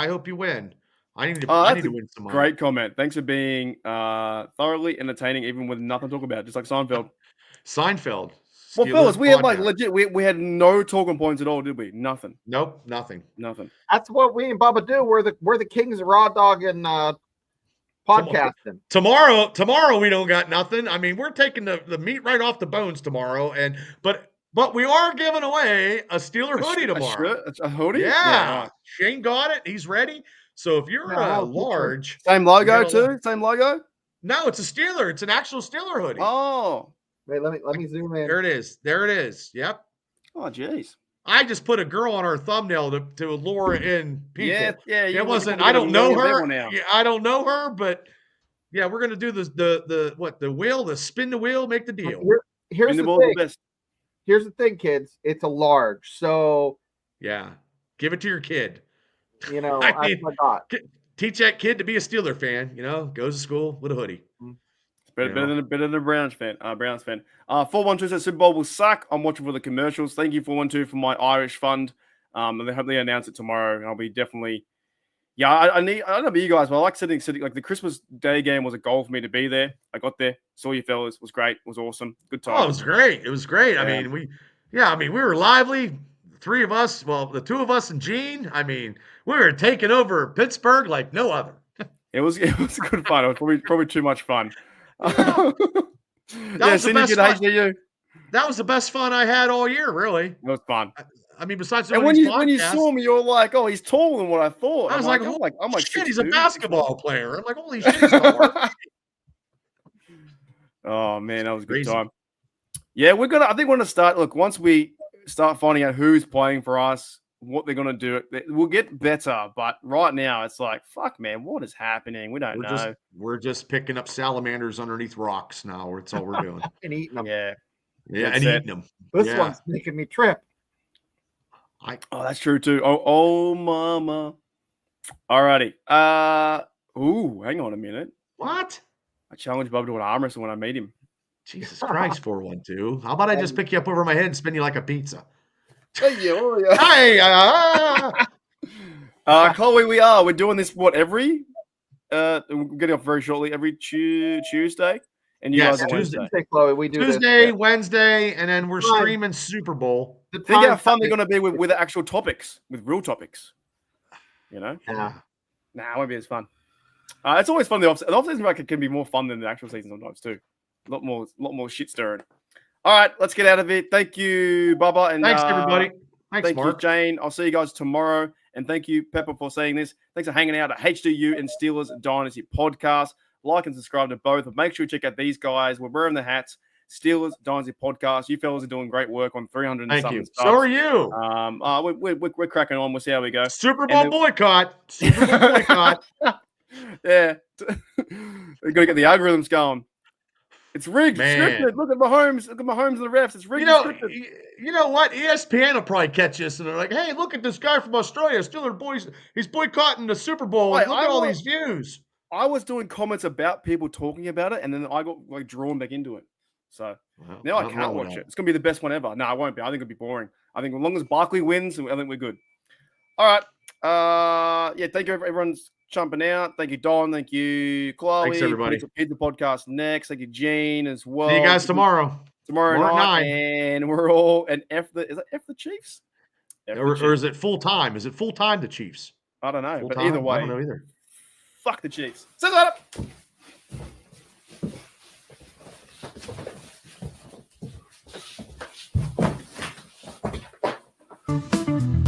hope you win. I need to win some money. Great comment. Thanks for being thoroughly entertaining, even with nothing to talk about, just like Seinfeld. Seinfeld. Well, fellas, we had like legit. We had no talking points at all, did we? Nothing. Nope, nothing. That's what we and Bubba do. We're the kings of raw dog and podcasting. Tomorrow we don't got nothing. I mean, we're taking the meat right off the bones tomorrow, but we are giving away a Steeler hoodie tomorrow. A hoodie? Yeah. Shane got it. He's ready. So if you're large, same logo too. Same logo. No, it's a Steeler. It's an actual Steeler hoodie. Oh. Wait, let me zoom in. There it is. Yep. Oh, jeez. I just put a girl on our thumbnail to lure in people. Yeah. It wasn't. I don't know her. I don't know her, but yeah, we're gonna do the spin the wheel, make the deal. Here's the thing. Here's the thing, kids. It's a large, so yeah, give it to your kid. You know, I forgot. Teach that kid to be a Steeler fan. You know, goes to school with a hoodie. Better than a Browns fan. 412 says Super Bowl will suck. I'm watching for the commercials. Thank you 412 for my Irish fund. And they hope they announce it tomorrow. And I'll be definitely. Yeah, I don't know about you guys, but I like sitting like the Christmas Day game was a goal for me to be there. I got there, saw you fellas. It was great. It was awesome. Good time. Oh, it was great. Yeah. I mean, we were lively. Three of us. Well, the two of us and Gene. I mean, we were taking over Pittsburgh like no other. It was good fun. It was probably too much fun. That was the best fun I had all year, really. It was fun. I mean, besides when you saw me, you're like, oh, he's taller than what I thought. I was I'm like, shit, he's a basketball player. I'm like, holy shit, he's taller. Oh man, that was a good time. Yeah, I think we're gonna start. Look, once we start finding out who's playing for us, what they're gonna do, we'll get better. But right now, it's like, fuck, man, what is happening? We don't know. We're just picking up salamanders underneath rocks now. That's all we're doing. And eating them. Yeah, and eating them. This one's making me trip. That's true too. Oh, mama. Alrighty. Hang on a minute. What? I challenge Bob to an arm wrestle when I meet him. Jesus Christ, 412. How about I just pick you up over my head and spin you like a pizza? Hey, Chloe, we're doing this every we're getting off very shortly every Tuesday. And you guys are Tuesday, Chloe, we do Tuesday, Wednesday, and then we're streaming Super Bowl. Think how fun they're going to be with actual topics, with real topics. You know? Yeah. Nah, it won't be as fun. It's always fun. The off-season can be more fun than the actual season sometimes too. A lot more shit stirring. All right, let's get out of it. Thank you, Bubba, and thanks everybody. Thank Mark. you, Jane. I'll see you guys tomorrow, and thank you, Pepper, for saying this. Thanks for hanging out at HDU and Steelers Dynasty Podcast. Like and subscribe to both. But make sure you check out these guys. We're wearing the hats. Steelers Dynasty Podcast. You fellas are doing great work on 300 and something stuff. So are you. We're cracking on. We'll see how we go. Super Bowl boycott. Super Bowl boycott. Yeah. We're going to get the algorithms going. It's rigged. Scripted. Look at Mahomes. Look at Mahomes and the refs. It's rigged. You know what? ESPN will probably catch this, and they're like, "Hey, look at this guy from Australia, Steeler boys. He's boycotting the Super Bowl. Look at all these views." I was doing comments about people talking about it, and then I got drawn back into it. So now I can't watch it. It's going to be the best one ever. No, it won't be. I think it'll be boring. I think as long as Barkley wins, I think we're good. All right. Thank you, everyone's jumping out. Thank you, Don. Thank you, Chloe. Thanks, everybody. Pizza Podcast next. Thank you, Gene, as well. See you guys tomorrow. Tomorrow night. And we're all is that F the Chiefs? Or is it full time? Is it full time the Chiefs? I don't know. Full-time? But either way. I don't know either. Fuck the Chiefs. See you later.